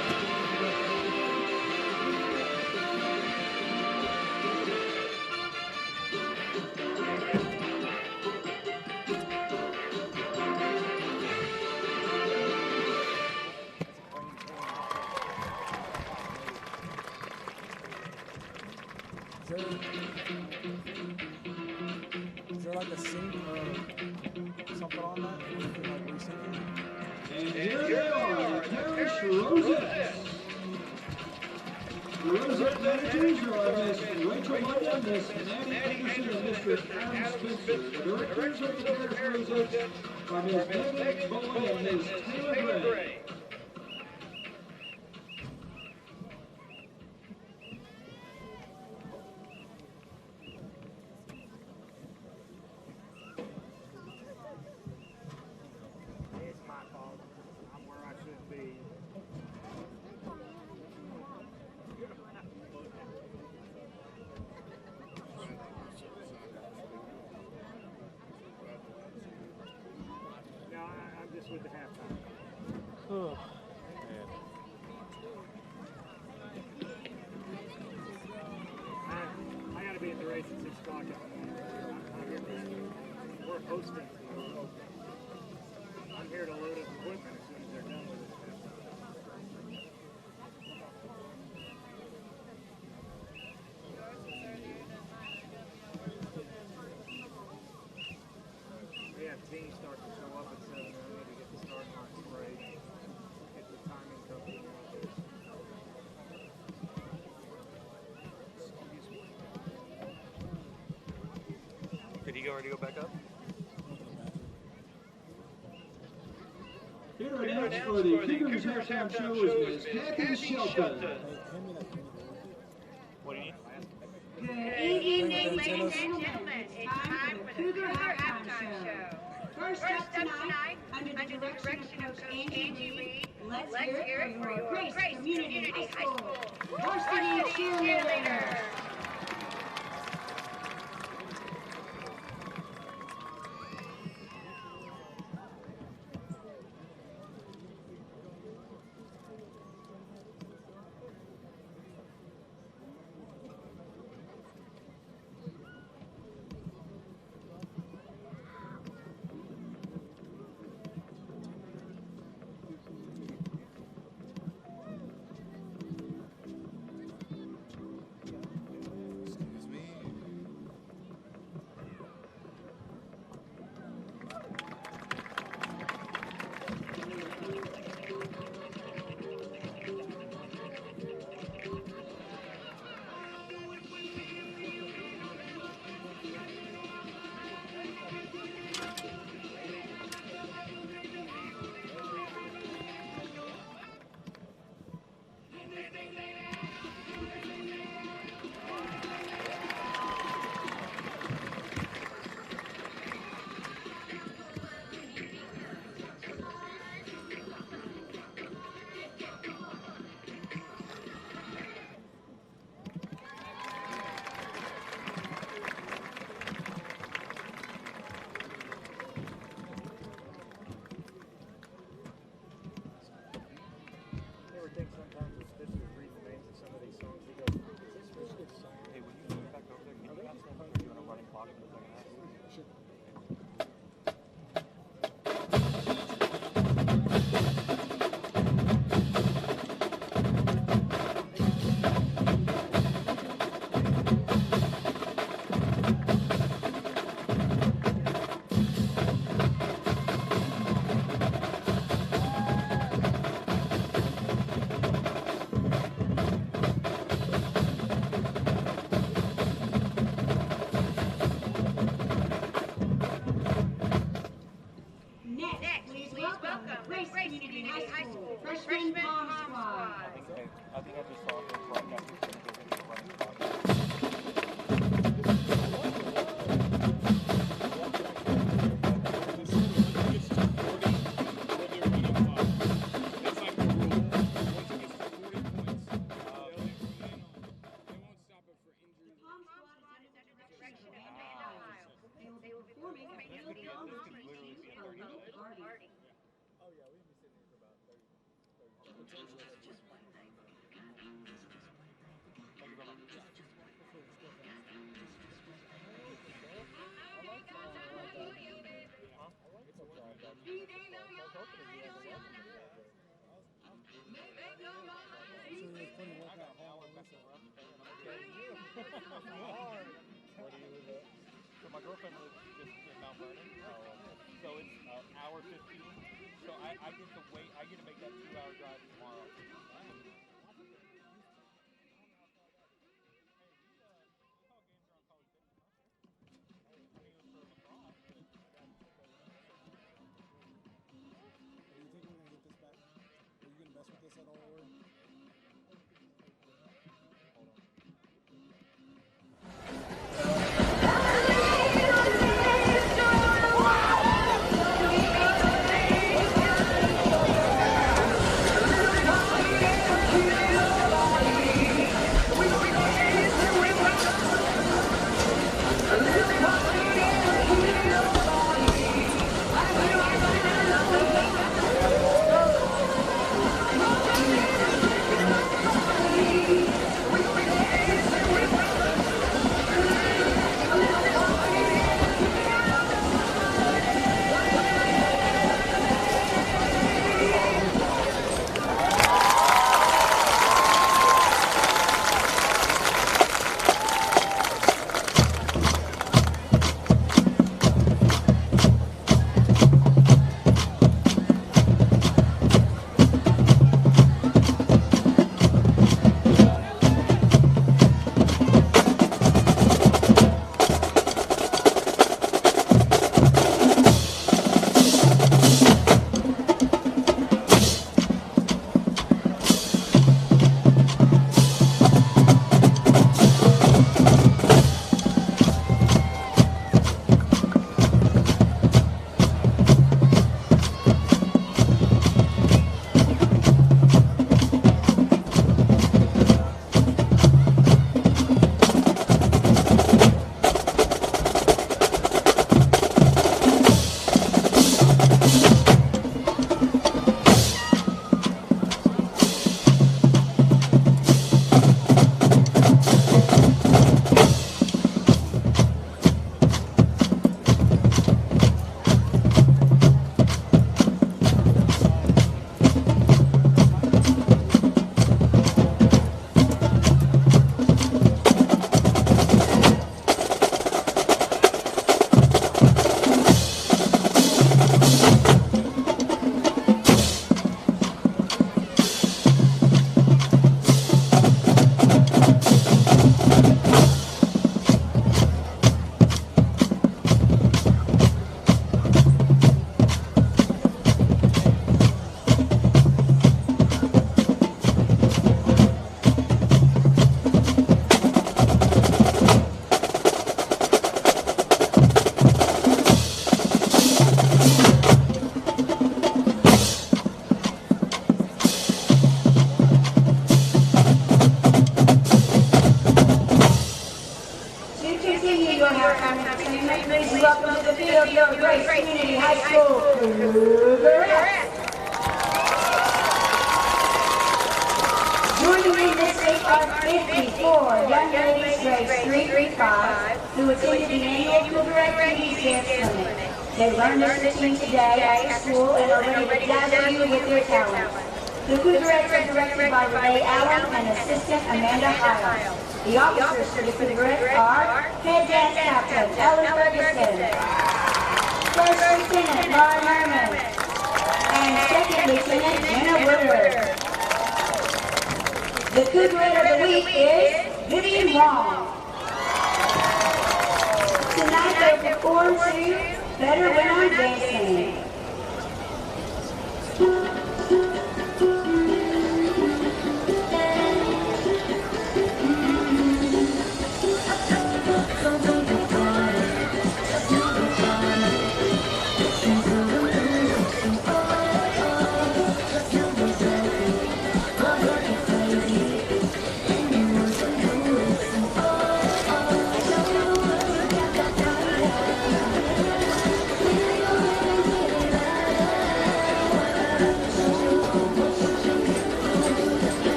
Is there like a sync or something on that? Like resyncing? And here they are, Parish Rosettes. The Rosette managers are Miss Rachel London, Miss Maddie Anderson, and Mr. Adam Spencer. The directors of the Parish Rosettes are Miss Megan Bowen and Miss Taylor Gray. It's my fault. I'm where I should be. No, I'm just with the halftime. I got to be at the race at 6 o'clock. We're hosting. I'm here to load up equipment as soon as they're done with it. We have teams start to show up at 7 early to get the start line sprayed. Get the timing company out there. Did he go ready to go back up? Here to announce for the Cougars halftime show is Miss Kathy Shelton. What do you need? Good evening, ladies and gentlemen. It's time for the Cougar halftime show. First up tonight, under the direction of Coach Angie Reed, let's hear it for your Grace Community High School varsity cheerleader. party. So my girlfriend lives just in Mount Vernon. So it's hour 15. So I get to wait. I get to make that 2-hour drive tomorrow. Do you think we're gonna get this back? Are you gonna mess with this at all, or? welcome to the field your Grace Community High School Cougars. Joining me this week are 54 young ladies grades 3 through 5 who attended the annual Cougar Activities Dance Clinic. They learned their routine today at school and are ready to dazzle you with their talents. The Cougarettes are directed by Renee Allen and assistant Amanda Heil. The officers for the Cougarettes are head dance captain Ellen Ferguson, first lieutenant Lauren Herman, and second lieutenant Jenna Woodard. The Cougarette of the week is Vivian Wong. Tonight they perform to Better When I'm Dancing.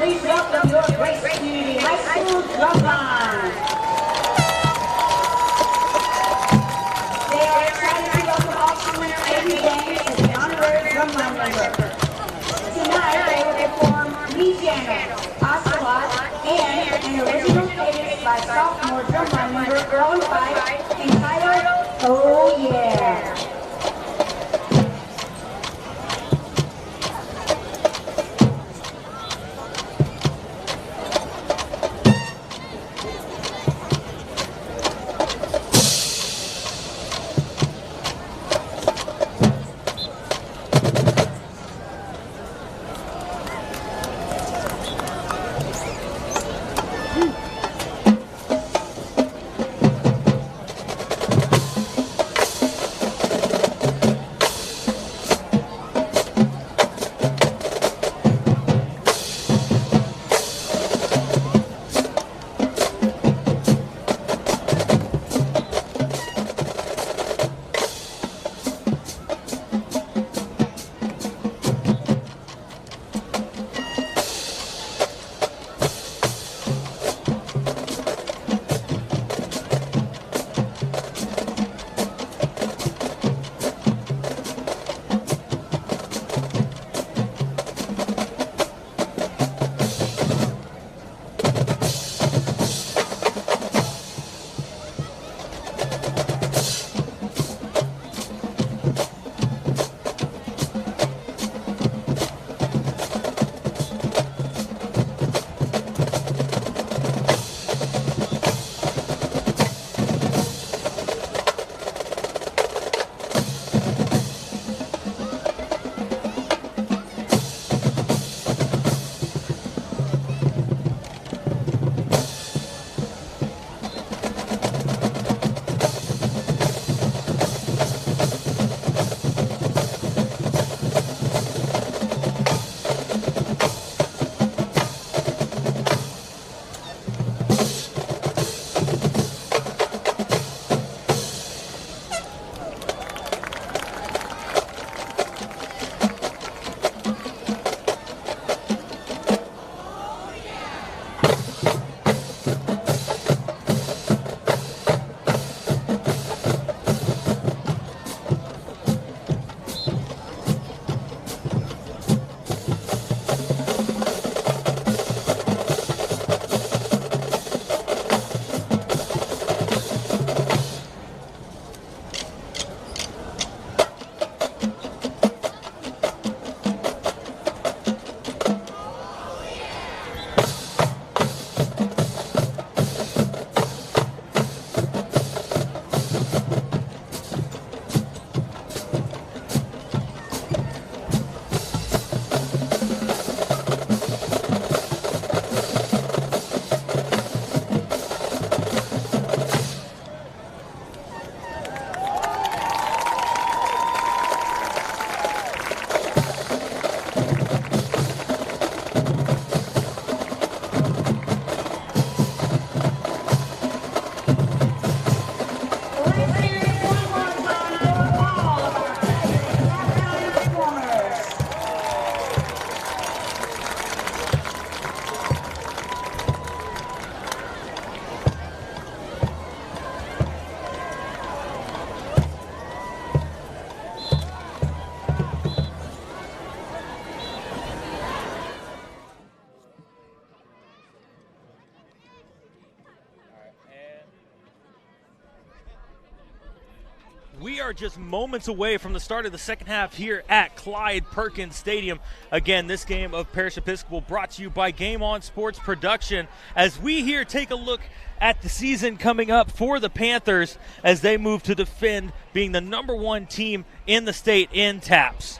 please welcome your Grace Community High School drum line. They are excited to welcome all winner every game as the honorary drum line member. Tonight they will perform Louisiana, Ocelot, and an original cadence by sophomore drum line member Colin Fife entitled Oh Yeah. We are just moments away from the start of the second half here at Clyde Perkins Stadium. Again, this game of Parish Episcopal brought to you by Game On Sports Production. As we here take a look at the season coming up for the Panthers as they move to defend being the #1 team in the state in taps.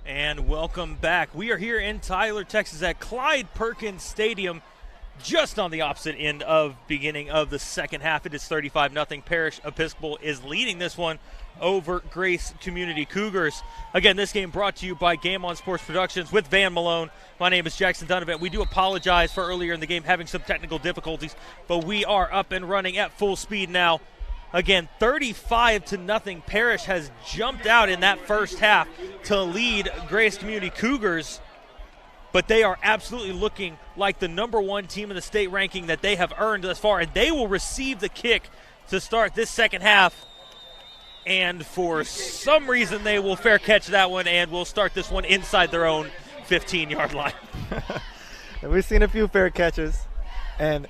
And welcome back. We are here in Tyler, Texas at Clyde Perkins Stadium, just on the opposite end of beginning of the second half. It is 35-0. Parish Episcopal is leading this one over Grace Community Cougars. Again, this game brought to you by Game On Sports Productions with Van Malone. My name is Jackson Donovan. We do apologize for earlier in the game having some technical difficulties, but we are up and running at full speed now. Again, 35-0. Parish has jumped out in that first half to lead Grace Community Cougars, but they are absolutely looking like the #1 team in the state ranking that they have earned thus far, and they will receive the kick to start this second half. And for some reason, they will fair catch that one and will start this one inside their own 15-yard line. We've seen a few fair catches, and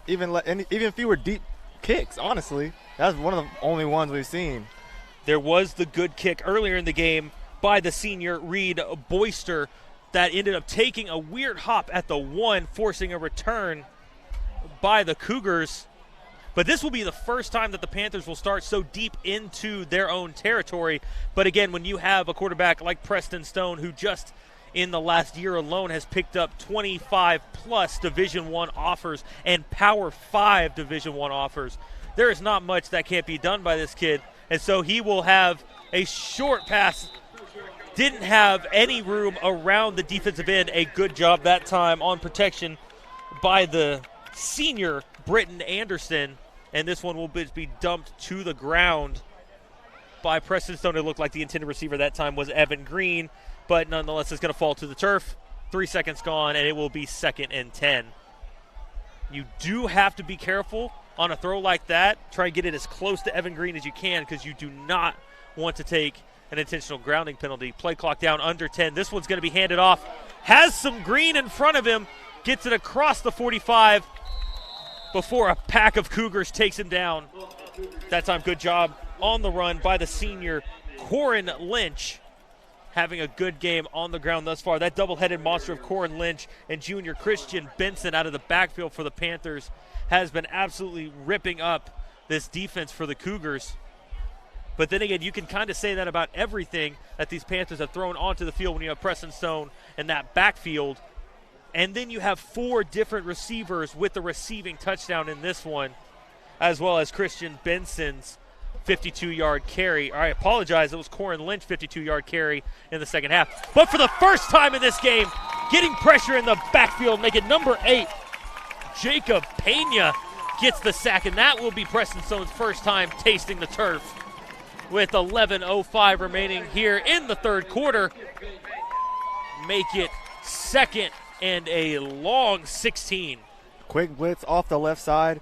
even fewer deep kicks, honestly. That's one of the only ones we've seen. There was the good kick earlier in the game by the senior Reed Boyster that ended up taking a weird hop at the 1, forcing a return by the Cougars. But this will be the first time that the Panthers will start so deep into their own territory. But again, when you have a quarterback like Preston Stone, who just in the last year alone has picked up 25-plus Division I offers and Power 5 Division I offers, there is not much that can't be done by this kid. And so he will have a short pass. Didn't have any room around the defensive end. A good job that time on protection by the senior Britton Anderson. And this one will be dumped to the ground by Preston Stone. It looked like the intended receiver that time was Evan Green, but nonetheless it's going to fall to the turf. 3 seconds gone, and it will be 2nd and 10. You do have to be careful on a throw like that. Try and get it as close to Evan Green as you can, because you do not want to take an intentional grounding penalty. Play clock down under 10. This one's going to be handed off. Has some green in front of him. Gets it across the 45 before a pack of Cougars takes him down. That time, good job on the run by the senior Corin Lynch, having a good game on the ground thus far. That double-headed monster of Corin Lynch and junior Christian Benson out of the backfield for the Panthers has been absolutely ripping up this defense for the Cougars. But then again, you can kind of say that about everything that these Panthers have thrown onto the field when you have Preston Stone in that backfield. And then you have 4 different receivers with the receiving touchdown in this one, as well as Christian Benson's 52-yard carry. I apologize, it was Corin Lynch 52-yard carry in the second half. But for the first time in this game, getting pressure in the backfield, make it number 8. Jacob Pena gets the sack, and that will be Preston Stone's first time tasting the turf. With 11:05 remaining here in the third quarter, make it 2nd and a long 16. Quick blitz off the left side.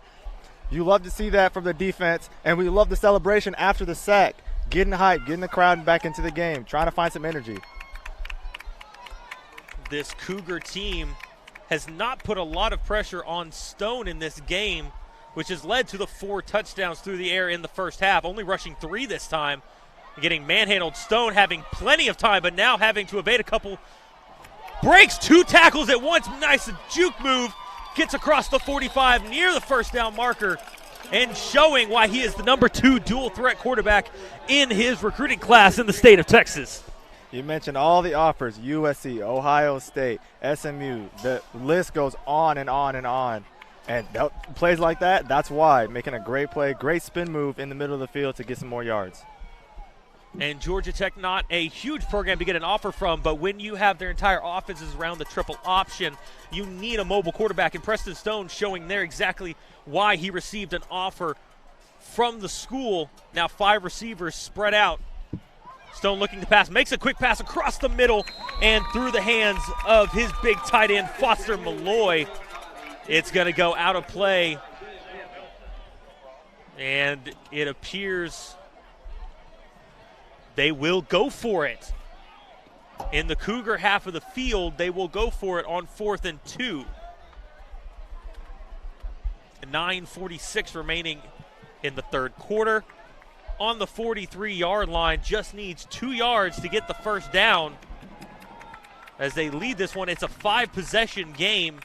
You love to see that from the defense, and we love the celebration after the sack. Getting hype, getting the crowd back into the game, trying to find some energy. This Cougar team has not put a lot of pressure on Stone in this game, which has led to the 4 touchdowns through the air in the first half, only rushing 3 this time. Getting manhandled. Stone having plenty of time, but now having to evade a couple. Breaks 2 tackles at once. Nice juke move. Gets across the 45 near the first down marker, and showing why he is the number 2 dual threat quarterback in his recruiting class in the state of Texas. You mentioned all the offers, USC, Ohio State, SMU. The list goes on and on and on. And plays like that, that's why. Making a great play, great spin move in the middle of the field to get some more yards. And Georgia Tech, not a huge program to get an offer from, but when you have their entire offenses around the triple option, you need a mobile quarterback. And Preston Stone showing there exactly why he received an offer from the school. Now 5 receivers spread out. Stone looking to pass, makes a quick pass across the middle and through the hands of his big tight end, Foster Malloy. It's going to go out of play, and it appears they will go for it. In the Cougar half of the field, they will go for it on 4th and 2. 9:46 remaining in the third quarter. On the 43-yard line, just needs 2 yards to get the first down. As they lead this one, it's a 5-possession game.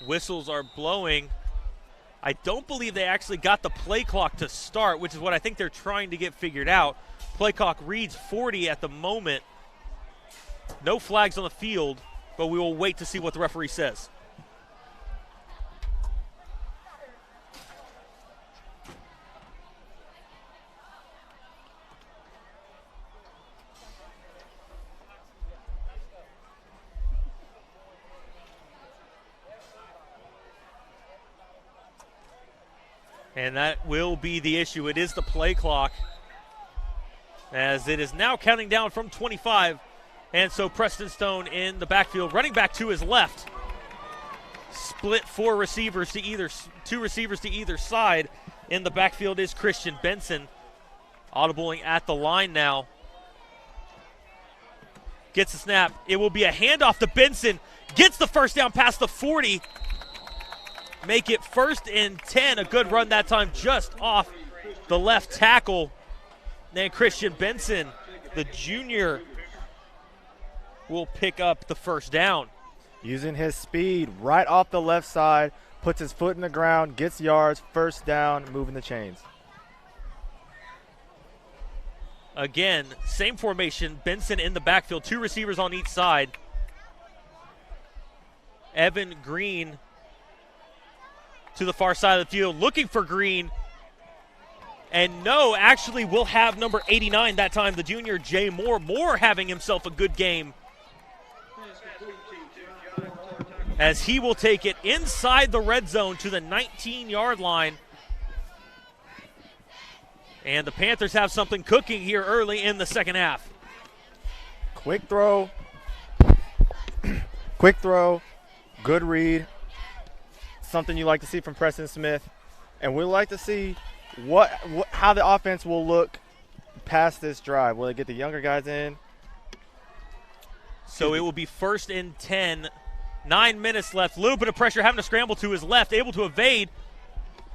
Whistles are blowing. I don't believe they actually got the play clock to start, which is what I think they're trying to get figured out. Play clock reads 40 at the moment. No flags on the field, but we will wait to see what the referee says. And that will be the issue. It is the play clock, as it is now counting down from 25. And so Preston Stone in the backfield, running back to his left. Split two receivers to either side. In the backfield is Christian Benson, audibling at the line now. Gets the snap. It will be a handoff to Benson. Gets the first down past the 40. Make it 1st and 10. A good run that time just off the left tackle. And Christian Benson, the junior, will pick up the first down. Using his speed right off the left side, puts his foot in the ground, gets yards, first down, moving the chains. Again, same formation. Benson in the backfield, 2 receivers on each side. Evan Green to the far side of the field, looking for Green. And no, actually we'll have number 89 that time, the junior Jay Moore. Moore having himself a good game, as he will take it inside the red zone to the 19-yard line. And the Panthers have something cooking here early in the second half. Quick throw, good read. Something you like to see from Preston Smith, and we'd like to see how the offense will look past this drive. Will they get the younger guys in? So it will be 1st and 10, 9 minutes left. A little bit of pressure, having to scramble to his left, able to evade.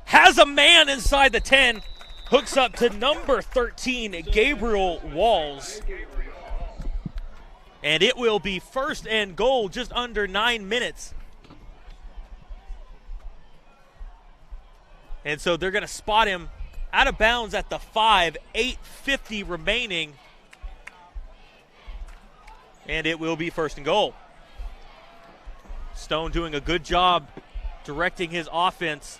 Has a man inside the 10, hooks up to number 13, Gabriel Walls. And it will be 1st and goal, just under 9 minutes. And so they're going to spot him out of bounds at the 5, 8:50 remaining. And it will be 1st and goal. Stone doing a good job directing his offense.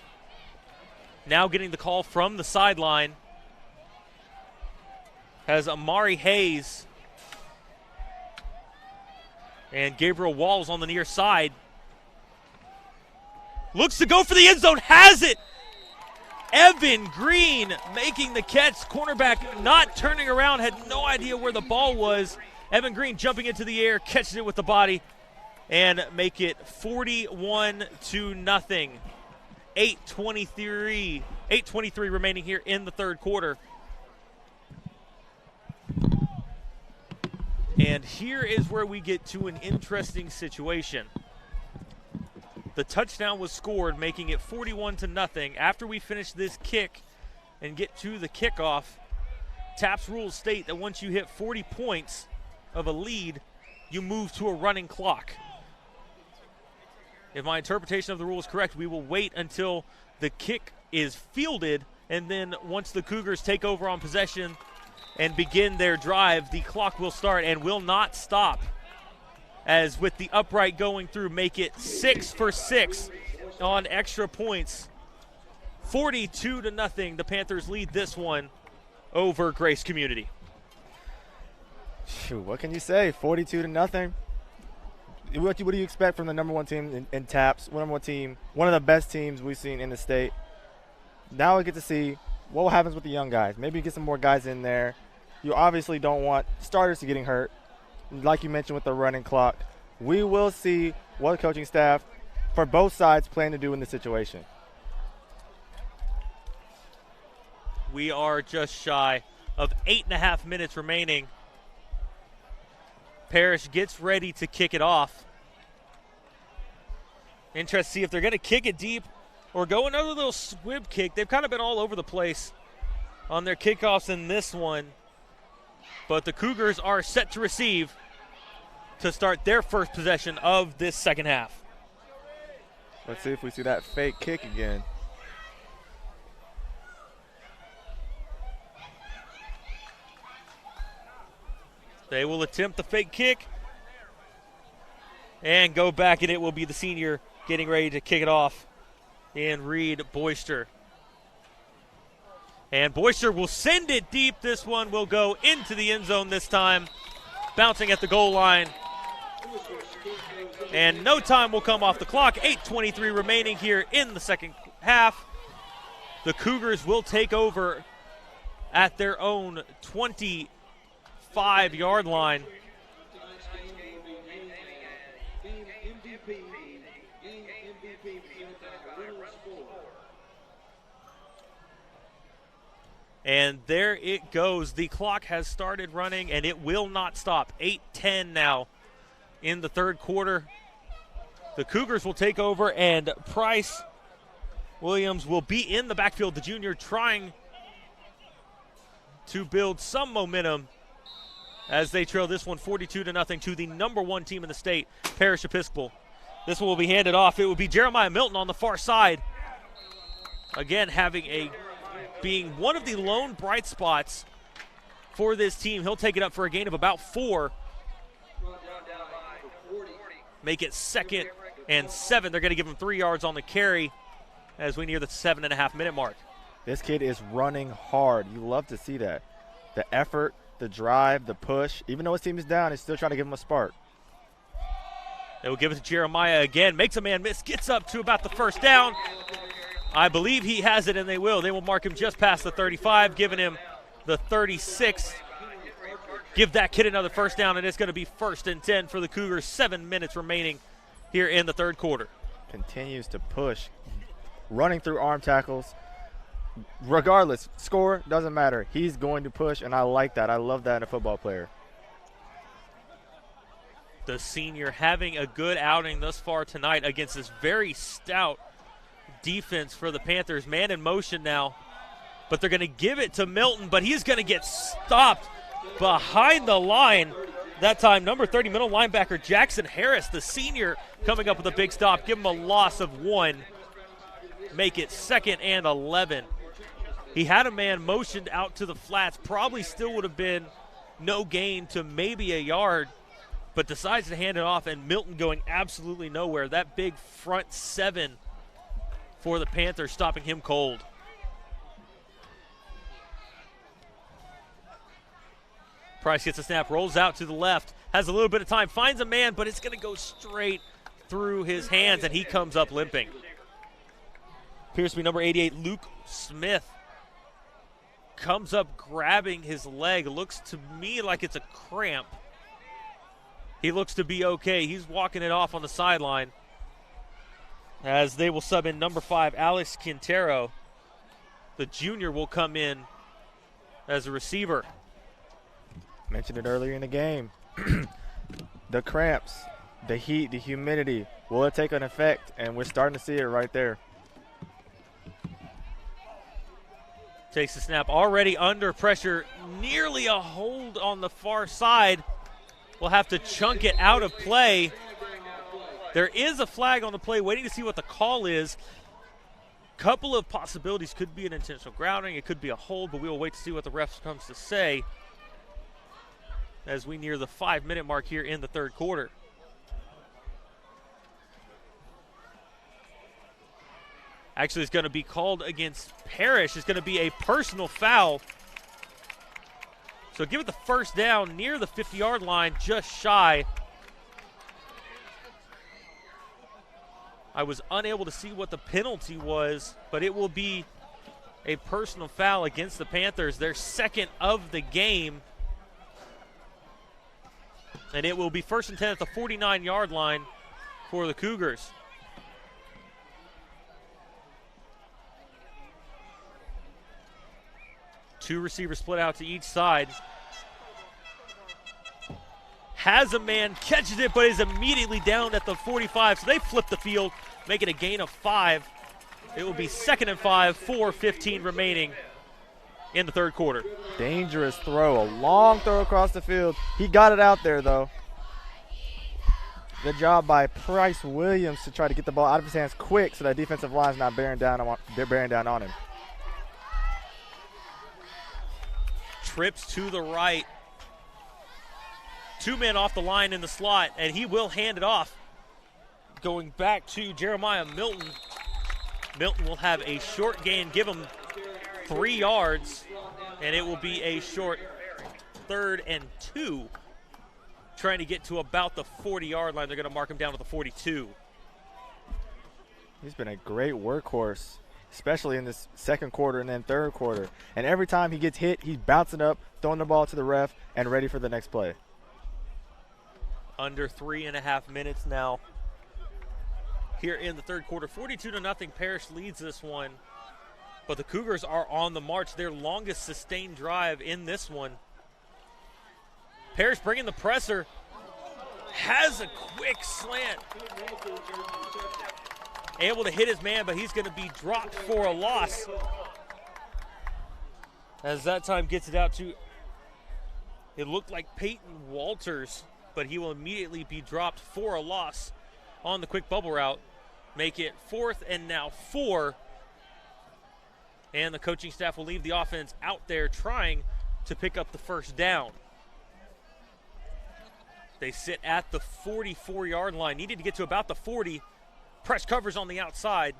Now getting the call from the sideline. Has Amari Hayes and Gabriel Walls on the near side. Looks to go for the end zone, has it! Evan Green making the catch. Cornerback not turning around, had no idea where the ball was. Evan Green jumping into the air, catches it with the body, and make it 41-0. 8:23 remaining here in the third quarter. And here is where we get to an interesting situation. The touchdown was scored, making it 41-0. After we finish this kick and get to the kickoff, TAPS rules state that once you hit 40 points of a lead, you move to a running clock. If my interpretation of the rule is correct, we will wait until the kick is fielded, and then once the Cougars take over on possession and begin their drive, the clock will start and will not stop. As with the upright going through, make it 6 for 6 on extra points. 42-0, the Panthers lead this one over Grace Community. Shoot, what can you say? 42-0. What do you expect from the number one team in TAPS? Number one team, one of the best teams we've seen in the state. Now we get to see what happens with the young guys. Maybe get some more guys in there. You obviously don't want starters to getting hurt. Like you mentioned with the running clock, we will see what the coaching staff for both sides plan to do in this situation. We are just shy of 8.5 minutes remaining. Parish gets ready to kick it off. Interested to see if they're going to kick it deep or go another little squib kick. They've kind of been all over the place on their kickoffs in this one. But the Cougars are set to receive to start their first possession of this second half. Let's see if we see that fake kick again. They will attempt the fake kick and go back, and it will be the senior getting ready to kick it off in Reed Boyster. And Boyster will send it deep. This one will go into the end zone this time, bouncing at the goal line. And no time will come off the clock. 8:23 remaining here in the second half. The Cougars will take over at their own 25-yard line. And there it goes. The clock has started running, and it will not stop. 8:10 now in the third quarter. The Cougars will take over, and Price Williams will be in the backfield, the junior, trying to build some momentum as they trail this one 42-0 to the number one team in the state, Parish Episcopal. This one will be handed off. It will be Jeremiah Milton on the far side. Again, being one of the lone bright spots for this team. He'll take it up for a gain of about 4. Make it 2nd and 7. They're going to give him 3 yards on the carry as we near the 7.5-minute mark. This kid is running hard. You love to see that. The effort, the drive, the push. Even though his team is down, he's still trying to give him a spark. They will give it to Jeremiah again. Makes a man miss. Gets up to about the first down. I believe he has it, and they will. They will mark him just past the 35, giving him the 36. Give that kid another first down, and it's going to be 1st and 10 for the Cougars. 7 minutes remaining here in the third quarter. Continues to push, running through arm tackles. Regardless, score, doesn't matter. He's going to push, and I like that. I love that in a football player. The senior having a good outing thus far tonight against this very stout defense for the Panthers. Man in motion now, but they're going to give it to Milton, but he's going to get stopped behind the line. That time, number 30 middle linebacker Jackson Harris, the senior, coming up with a big stop. Give him a loss of 1. Make it 2nd and 11. He had a man motioned out to the flats. Probably still would have been no gain to maybe a yard, but decides to hand it off, and Milton going absolutely nowhere. That big front 7 for the Panthers, stopping him cold. Price gets a snap, rolls out to the left, has a little bit of time, finds a man, but it's going to go straight through his hands, and he comes up limping. Appears to be number 88, Luke Smith. Comes up grabbing his leg. Looks to me like it's a cramp. He looks to be okay. He's walking it off on the sideline as they will sub in number 5, Alex Quintero. The junior will come in as a receiver. Mentioned it earlier in the game. The cramps, the heat, the humidity, will it take an effect? And we're starting to see it right there. Takes the snap, already under pressure, nearly a hold on the far side. We'll have to chunk it out of play. There is a flag on the play, waiting to see what the call is. Couple of possibilities. Could be an intentional grounding, it could be a hold, but we will wait to see what the ref comes to say as we near the 5-minute mark here in the third quarter. Actually, it's going to be called against Parish. It's going to be a personal foul. So give it the first down near the 50-yard line, just shy. I was unable to see what the penalty was, but it will be a personal foul against the Panthers, their 2nd of the game. And it will be 1st and 10 at the 49-yard line for the Cougars. Two receivers split out to each side. Has a man, catches it, but is immediately down at the 45. So they flip the field, make it a gain of 5. It will be 2nd and 5, 4:15 remaining in the third quarter. Dangerous throw, a long throw across the field. He got it out there, though. Good job by Price Williams to try to get the ball out of his hands quick so that defensive line's not bearing down on him. Trips to the right. 2 men off the line in the slot, and he will hand it off. Going back to Jeremiah Milton. Milton will have a short gain, give him 3 yards, and it will be a short 3rd and 2. Trying to get to about the 40-yard line. They're going to mark him down at the 42. He's been a great workhorse, especially in this second quarter and then third quarter. And every time he gets hit, he's bouncing up, throwing the ball to the ref, and ready for the next play. Under 3.5 minutes now here in the third quarter. 42-0. Parish leads this one. But the Cougars are on the march. Their longest sustained drive in this one. Parish bringing the presser. Has a quick slant. Able to hit his man, but he's going to be dropped for a loss. As that time gets it out to, it looked like Peyton Walters, but he will immediately be dropped for a loss on the quick bubble route. Make it 4th and now 4. And the coaching staff will leave the offense out there trying to pick up the first down. They sit at the 44-yard line. Needed to get to about the 40. Press covers on the outside.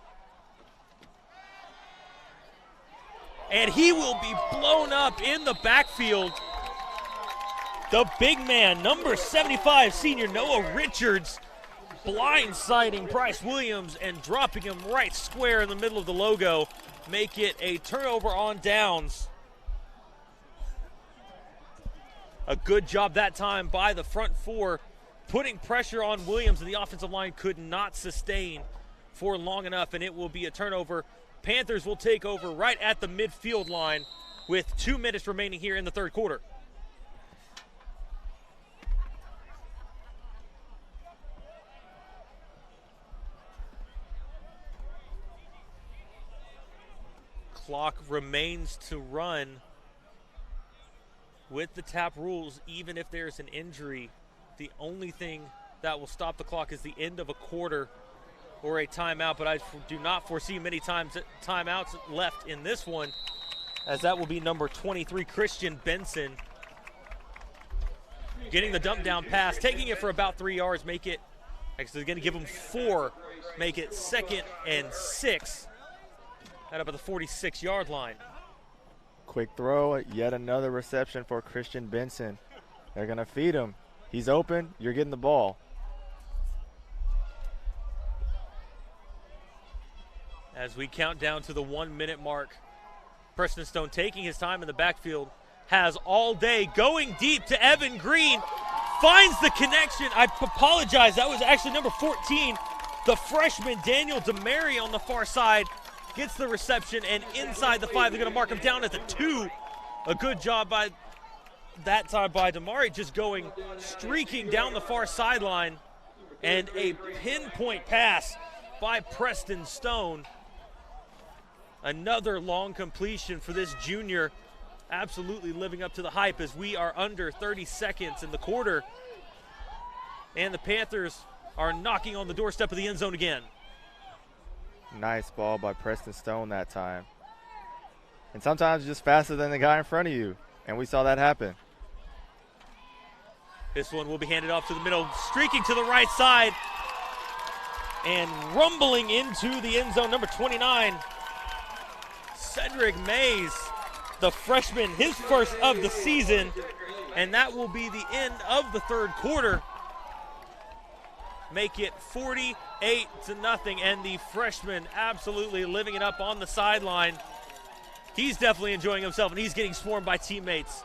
And he will be blown up in the backfield. The big man, number 75, senior Noah Richards, blindsiding Bryce Williams and dropping him right square in the middle of the logo. Make it a turnover on downs. A good job that time by the front 4, putting pressure on Williams, and the offensive line could not sustain for long enough, and it will be a turnover. Panthers will take over right at the midfield line with 2 minutes remaining here in the third quarter. Clock remains to run. With the tap rules, even if there's an injury, the only thing that will stop the clock is the end of a quarter or a timeout, but I do not foresee many timeouts left in this one, as that will be number 23, Christian Benson, getting the dump down pass, taking it for about 3 yards, make it, actually going to give him 4, make it 2nd and 6, at about the 46-yard line. Quick throw, yet another reception for Christian Benson. They're going to feed him. He's open, you're getting the ball. As we count down to the 1 minute mark, Preston Stone taking his time in the backfield, has all day, going deep to Evan Green, finds the connection. I apologize, that was actually number 14, the freshman Daniel DeMary on the far side. Gets the reception, and inside the 5, they're going to mark him down at the 2. A good job by that time by DeMari, just going streaking down the far sideline, and a pinpoint pass by Preston Stone. Another long completion for this junior, absolutely living up to the hype as we are under 30 seconds in the quarter, and the Panthers are knocking on the doorstep of the end zone again. Nice ball by Preston Stone that time. And sometimes just faster than the guy in front of you. And we saw that happen. This one will be handed off to the middle, streaking to the right side. And rumbling into the end zone, number 29, Cedric Mays, the freshman, his first of the season. And that will be the end of the third quarter. Make it 48-0, and the freshman absolutely living it up on the sideline. He's definitely enjoying himself, and he's getting swarmed by teammates.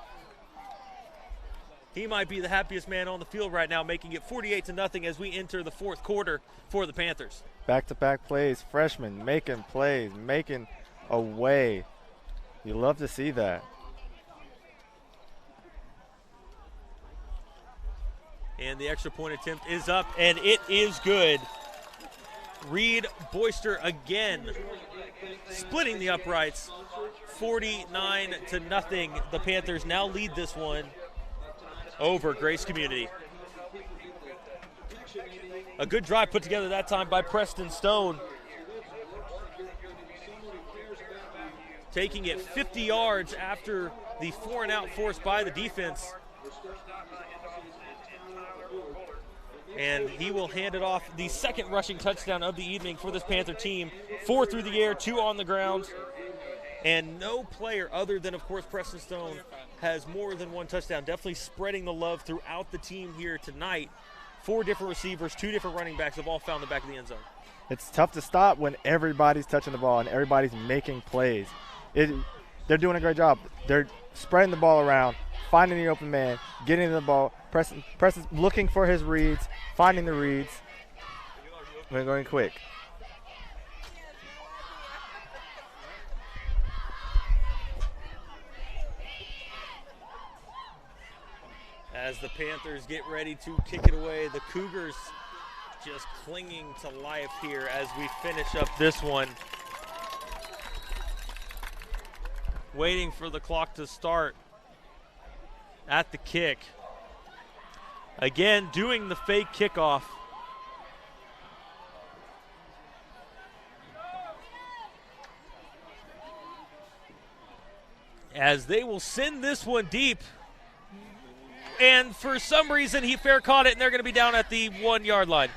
He might be the happiest man on the field right now, making it 48-0 as we enter the fourth quarter for the Panthers. Back-to-back plays, freshmen making plays, making a way. You love to see that. And the extra point attempt is up, and it is good. Reed Boyster again, splitting the uprights, 49-0. The Panthers now lead this one over Grace Community. A good drive put together that time by Preston Stone. Taking it 50 yards after the 4-and-out forced by the defense. And he will hand it off, the second rushing touchdown of the evening for this Panther team. 4 through the air, 2 on the ground. And no player other than, of course, Preston Stone has more than 1 touchdown. Definitely spreading the love throughout the team here tonight. 4 different receivers, 2 different running backs have all found the back of the end zone. It's tough to stop when everybody's touching the ball and everybody's making plays. They're doing a great job. They're spreading the ball around, finding the open man, getting the ball, Preston looking for his reads, finding the reads. We're going quick. As the Panthers get ready to kick it away, the Cougars just clinging to life here as we finish up this one. Waiting for the clock to start at the kick. Again, doing the fake kickoff. As they will send this one deep. And for some reason, he fair caught it, and they're going to be down at the 1-yard line.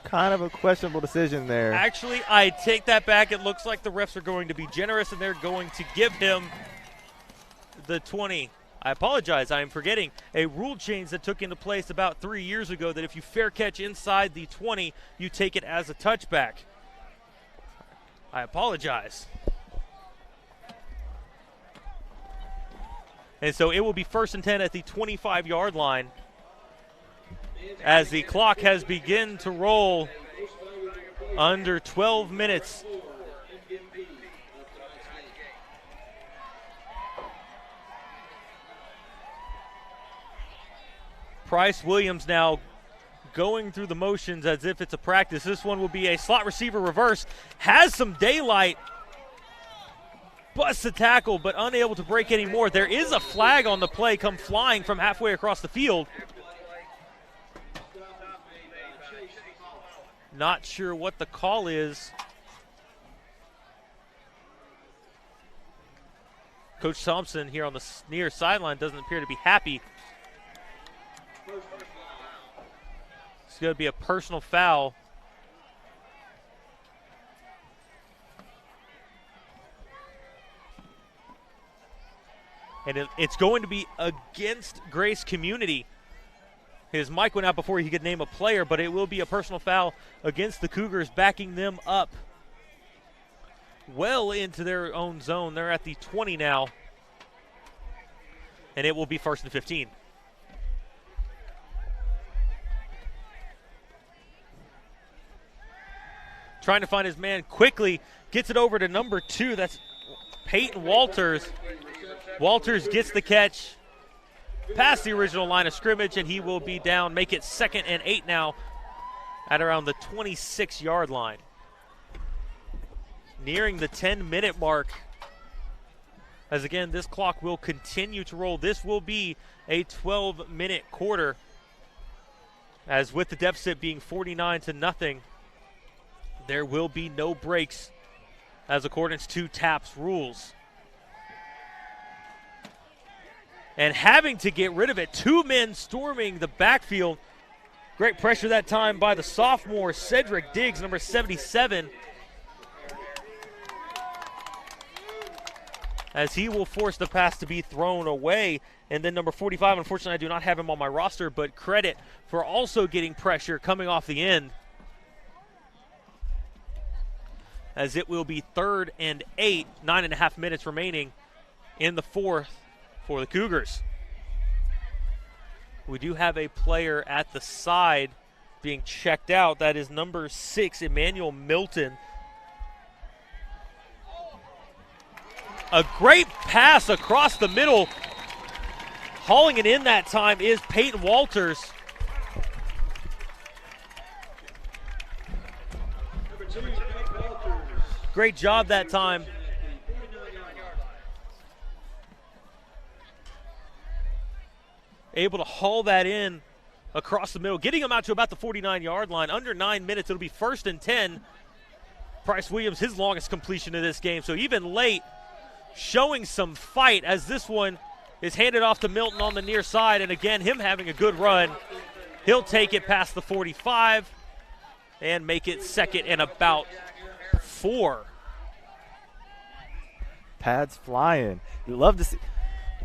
Kind of a questionable decision there. Actually, I take that back. It looks like the refs are going to be generous, and they're going to give him the 20. I apologize. I am forgetting a rule change that took into place about 3 years ago that if you fair catch inside the 20, you take it as a touchback. I apologize. And so it will be 1st and 10 at the 25-yard line as the clock has begun to roll under 12 minutes. Price Williams now going through the motions as if it's a practice. This one will be a slot receiver reverse. Has some daylight. Busts the tackle, but unable to break any more. There is a flag on the play come flying from halfway across the field. Not sure what the call is. Coach Thompson here on the near sideline doesn't appear to be happy. It's going to be a personal foul. And it's going to be against Grace Community. His mic went out before he could name a player, but it will be a personal foul against the Cougars, backing them up well into their own zone. They're at the 20 now. And it will be 1st and 15. Trying to find his man quickly. Gets it over to number 2. That's Peyton Walters. Walters gets the catch past the original line of scrimmage, and he will be down. Make it 2nd and 8 now at around the 26-yard line. Nearing the 10-minute mark. As again, this clock will continue to roll. This will be a 12-minute quarter. As with the deficit being 49-0, there will be no breaks as accordance to TAPS rules. And having to get rid of it, 2 men storming the backfield. Great pressure that time by the sophomore, Cedric Diggs, number 77. As he will force the pass to be thrown away. And then number 45, unfortunately I do not have him on my roster, but credit for also getting pressure coming off the end. As it will be 3rd and 8, 9.5 minutes remaining in the 4th for the Cougars. We do have a player at the side being checked out. That is number 6, Emmanuel Milton. A great pass across the middle. Hauling it in that time is Peyton Walters. Great job that time. Able to haul that in across the middle, getting him out to about the 49-yard line. Under 9 minutes, it'll be 1st and 10. Price Williams, his longest completion of this game. So even late, showing some fight as this one is handed off to Milton on the near side. And again, him having a good run. He'll take it past the 45 and make it 2nd and about 4. Pads flying. You love to see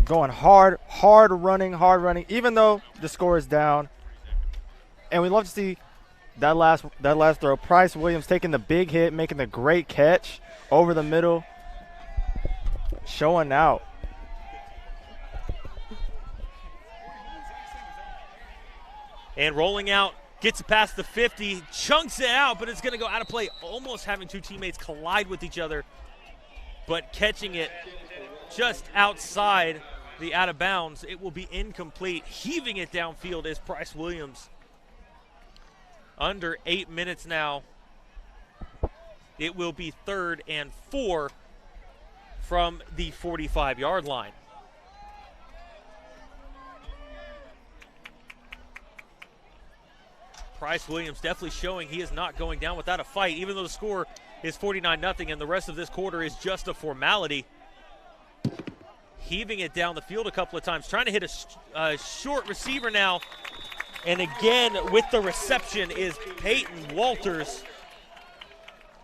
going hard running, even though the score is down. And we love to see that last throw. Price Williams taking the big hit, making the great catch over the middle, showing out. And rolling out, gets it past the 50, chunks it out, but it's going to go out of play, almost having two teammates collide with each other, but catching it just outside the out of bounds. It will be incomplete. Heaving it downfield is Price Williams. Under 8 minutes now. It will be 3rd and 4 from the 45-yard line. Price Williams definitely showing he is not going down without a fight, even though the score is 49-0 and the rest of this quarter is just a formality. Heaving it down the field a couple of times, trying to hit a short receiver now. And again, with the reception is Peyton Walters,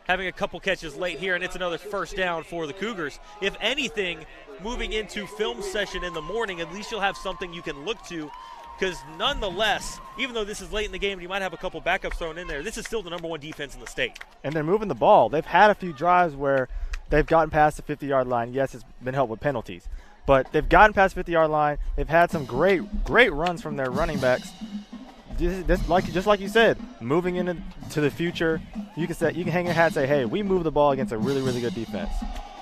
having a couple catches late here, and it's another first down for the Cougars. If anything, moving into film session in the morning, at least you'll have something you can look to, because nonetheless, even though this is late in the game and you might have a couple backups thrown in there, this is still the #1 defense in the state. And they're moving the ball. They've had a few drives where they've gotten past the 50-yard line. Yes, it's been helped with penalties, but they've gotten past the 50-yard line. They've had some great runs from their running backs. Just like you said, moving into the future, you can hang your hat and say, hey, we move the ball against a really, really good defense.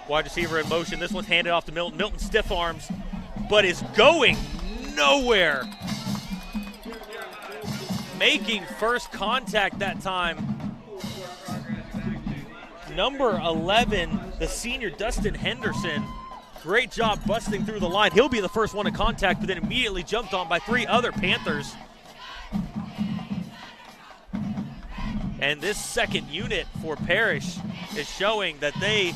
Wide receiver in motion. This one's handed off to Milton. Milton stiff arms, but is going nowhere. Making first contact that time. Number 11, the senior Dustin Henderson. Great job busting through the line. He'll be the first one to contact, but then immediately jumped on by 3 other Panthers. And this second unit for Parish is showing that they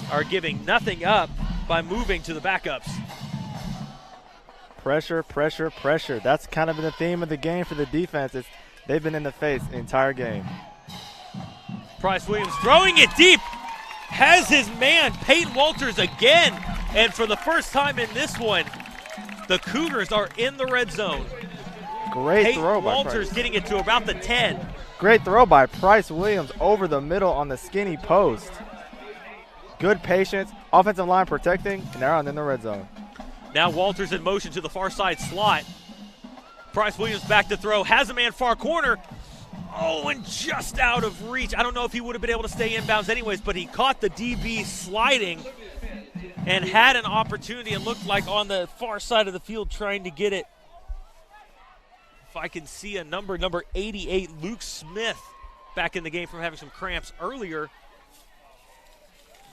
are giving nothing up by moving to the backups. Pressure, pressure, pressure. That's kind of been the theme of the game for the defense. They've been in the face the entire game. Price Williams throwing it deep. Has his man, Peyton Walters, again. And for the first time in this one, the Cougars are in the red zone. Great throw by Walters Price. Getting it to about the 10. Great throw by Price Williams over the middle on the skinny post. Good patience, offensive line protecting, and now in the red zone. Now Walters in motion to the far side slot. Price Williams back to throw, has a man far corner. Oh, and just out of reach. I don't know if he would have been able to stay inbounds anyways, but he caught the DB sliding and had an opportunity. It looked like on the far side of the field trying to get it. If I can see a number 88, Luke Smith, back in the game from having some cramps earlier.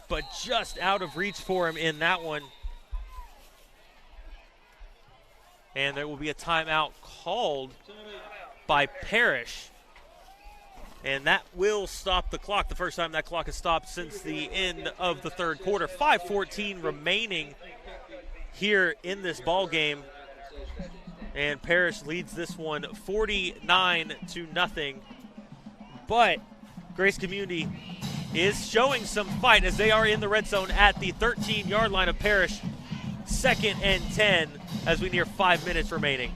But just out of reach for him in that one. And there will be a timeout called by Parish. And that will stop the clock. The first time that clock has stopped since the end of the third quarter. 5:14 remaining here in this ball game. And Parish leads this one 49-0. But Grace Community is showing some fight as they are in the red zone at the 13-yard line of Parish. 2nd and 10 as we near 5 minutes remaining.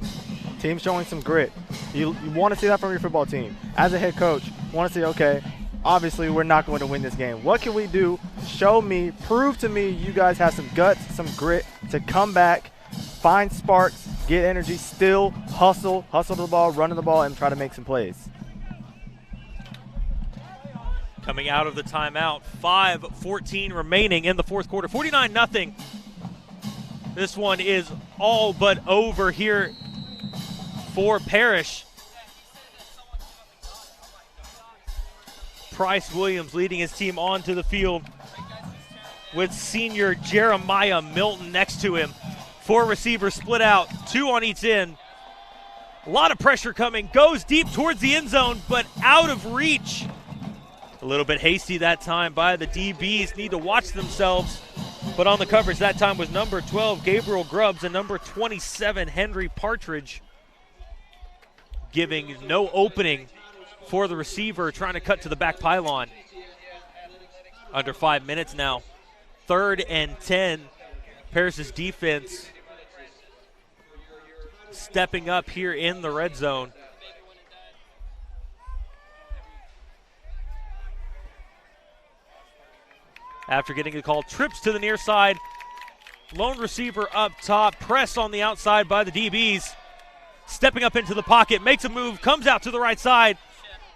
Team showing some grit. You want to see that from your football team. As a head coach, you want to see, okay, obviously we're not going to win this game. What can we do? Show me, prove to me you guys have some guts, some grit to come back, find sparks, get energy, still hustle to the ball, run to the ball, and try to make some plays. Coming out of the timeout, 5:14 remaining in the fourth quarter, 49-0. This one is all but over here for Parish. Price Williams leading his team onto the field with senior Jeremiah Milton next to him. 4 receivers split out, 2 on each end. A lot of pressure coming, goes deep towards the end zone, but out of reach. A little bit hasty that time by the DBs, need to watch themselves. But on the coverage that time was number 12, Gabriel Grubbs, and number 27, Henry Partridge. giving no opening for the receiver trying to cut to the back pylon. Under 5 minutes now. 3rd and 10. Parish's defense stepping up here in the red zone. After getting a call, trips to the near side. Lone receiver up top, press on the outside by the DBs. Stepping up into the pocket, makes a move, comes out to the right side,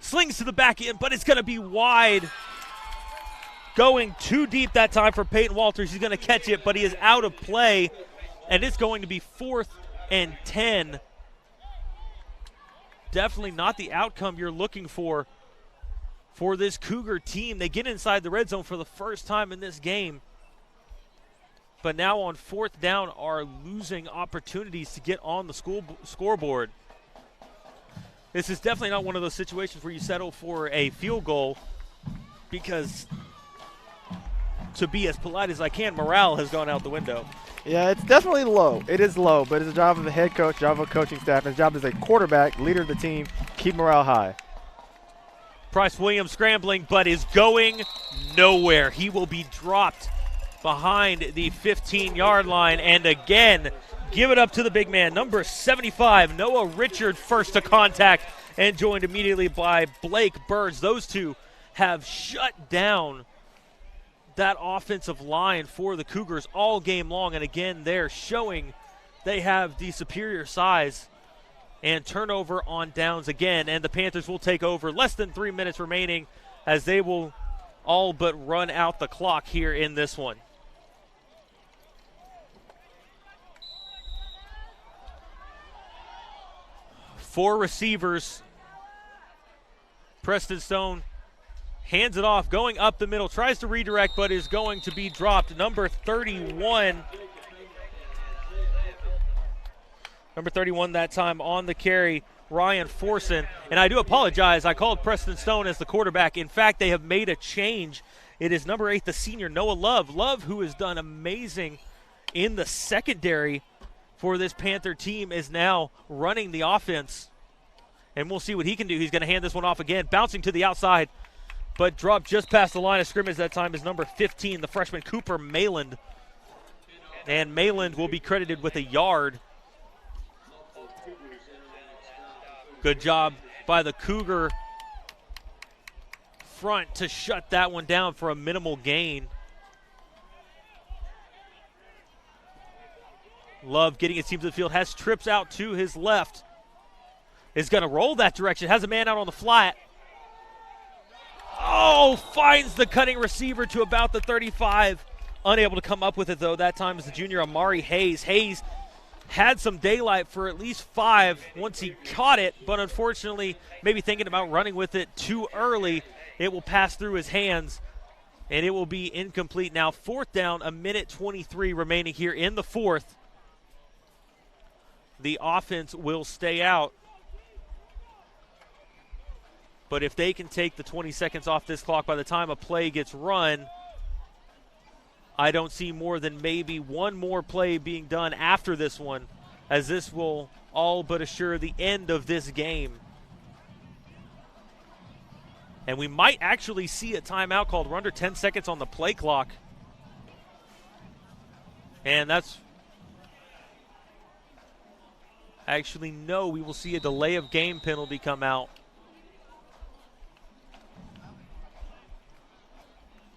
slings to the back end, but it's going to be wide. Going too deep that time for Peyton Walters. He's going to catch it, but he is out of play, and it's going to be 4th and 10. Definitely not the outcome you're looking for this Cougar team. They get inside the red zone for the first time in this game, but now on 4th down are losing opportunities to get on the scoreboard. This is definitely not one of those situations where you settle for a field goal, because to be as polite as I can, morale has gone out the window. Yeah, it's definitely low. It is low, but it's the job of the head coach, job of the coaching staff, and his job as a quarterback, leader of the team, keep morale high. Bryce Williams scrambling, but is going nowhere. He will be dropped behind the 15-yard line, and again, give it up to the big man, number 75, Noah Richard, first to contact, and joined immediately by Blake Burns. Those two have shut down that offensive line for the Cougars all game long, and again, they're showing they have the superior size. And turnover on downs again, and the Panthers will take over. Less than 3 minutes remaining as they will all but run out the clock here in this one. Four receivers. Preston Stone hands it off, going up the middle, tries to redirect, but is going to be dropped. Number 31. Number 31 that time on the carry, Ryan Forson. And I do apologize, I called Preston Stone as the quarterback. In fact, they have made a change. It is number 8, the senior, Noah Love. Love, who has done amazing in the secondary for this Panther team, is now running the offense. And we'll see what he can do. He's going to hand this one off again, bouncing to the outside, but dropped just past the line of scrimmage that time is number 15, the freshman Cooper Mayland. And Mayland will be credited with a yard. Good job by the Cougar front to shut that one down for a minimal gain. Love getting his team to the field, has trips out to his left. Is going to roll that direction, has a man out on the flat. Oh, finds the cutting receiver to about the 35. Unable to come up with it, though. That time is the junior Amari Hayes. Hayes had some daylight for at least 5 once he caught it, but unfortunately, maybe thinking about running with it too early, it will pass through his hands, and it will be incomplete. Now 4th down, 1:23 remaining here in the 4th. The offense will stay out, but if they can take the 20 seconds off this clock by the time a play gets run, I don't see more than maybe one more play being done after this one, as this will all but assure the end of this game. And we might actually see a timeout called. We're under 10 seconds on the play clock. And that's actually, no, we will see a delay of game penalty come out.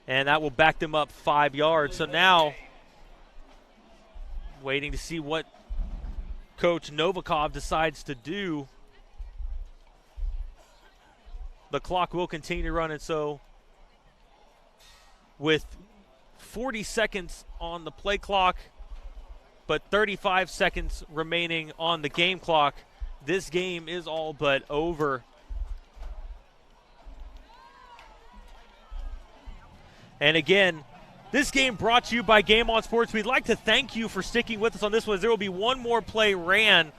And that will back them up 5 yards. So now, waiting to see what Coach Novikov decides to do. The clock will continue to run, and so with 40 seconds on the play clock, but 35 seconds remaining on the game clock, this game is all but over. And again, this game brought to you by Game On Sports. We'd like to thank you for sticking with us on this one. There will be one more play ran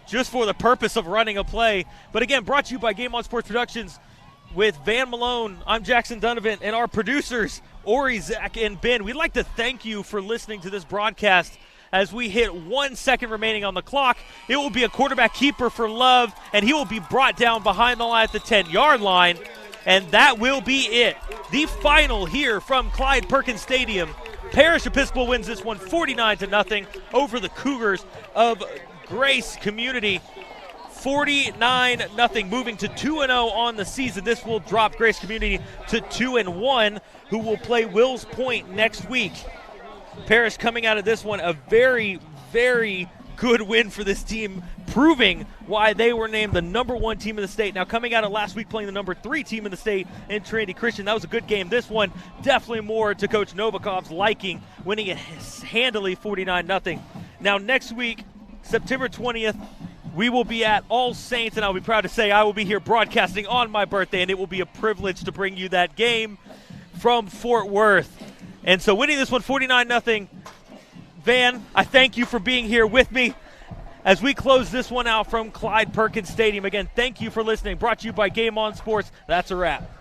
just for the purpose of running a play. But again, brought to you by Game On Sports Productions with Van Malone. I'm Jackson Donovan, and our producers, Ori, Zach, and Ben. We'd like to thank you for listening to this broadcast as we hit 1 second remaining on the clock. It will be a quarterback keeper for Love, and he will be brought down behind the line at the 10-yard line, and that will be it. The final here from Clyde Perkins Stadium. Parish Episcopal wins this one 49-0 over the Cougars of Grace Community. 49-0, moving to 2-0 on the season. This will drop Grace Community to 2-1, who will play Wills Point next week. Parish coming out of this one a very, very good win for this team, proving why they were named the #1 team in the state. Now, coming out of last week playing the #3 team in the state in Trinity Christian, that was a good game. This one definitely more to Coach Novikov's liking, winning it handily 49-0. Now, next week, September 20th, we will be at All Saints, and I'll be proud to say I will be here broadcasting on my birthday, and it will be a privilege to bring you that game from Fort Worth. And so winning this one 49-0, Van, I thank you for being here with me as we close this one out from Clyde Perkins Stadium. Again, thank you for listening. Brought to you by Game On Sports. That's a wrap.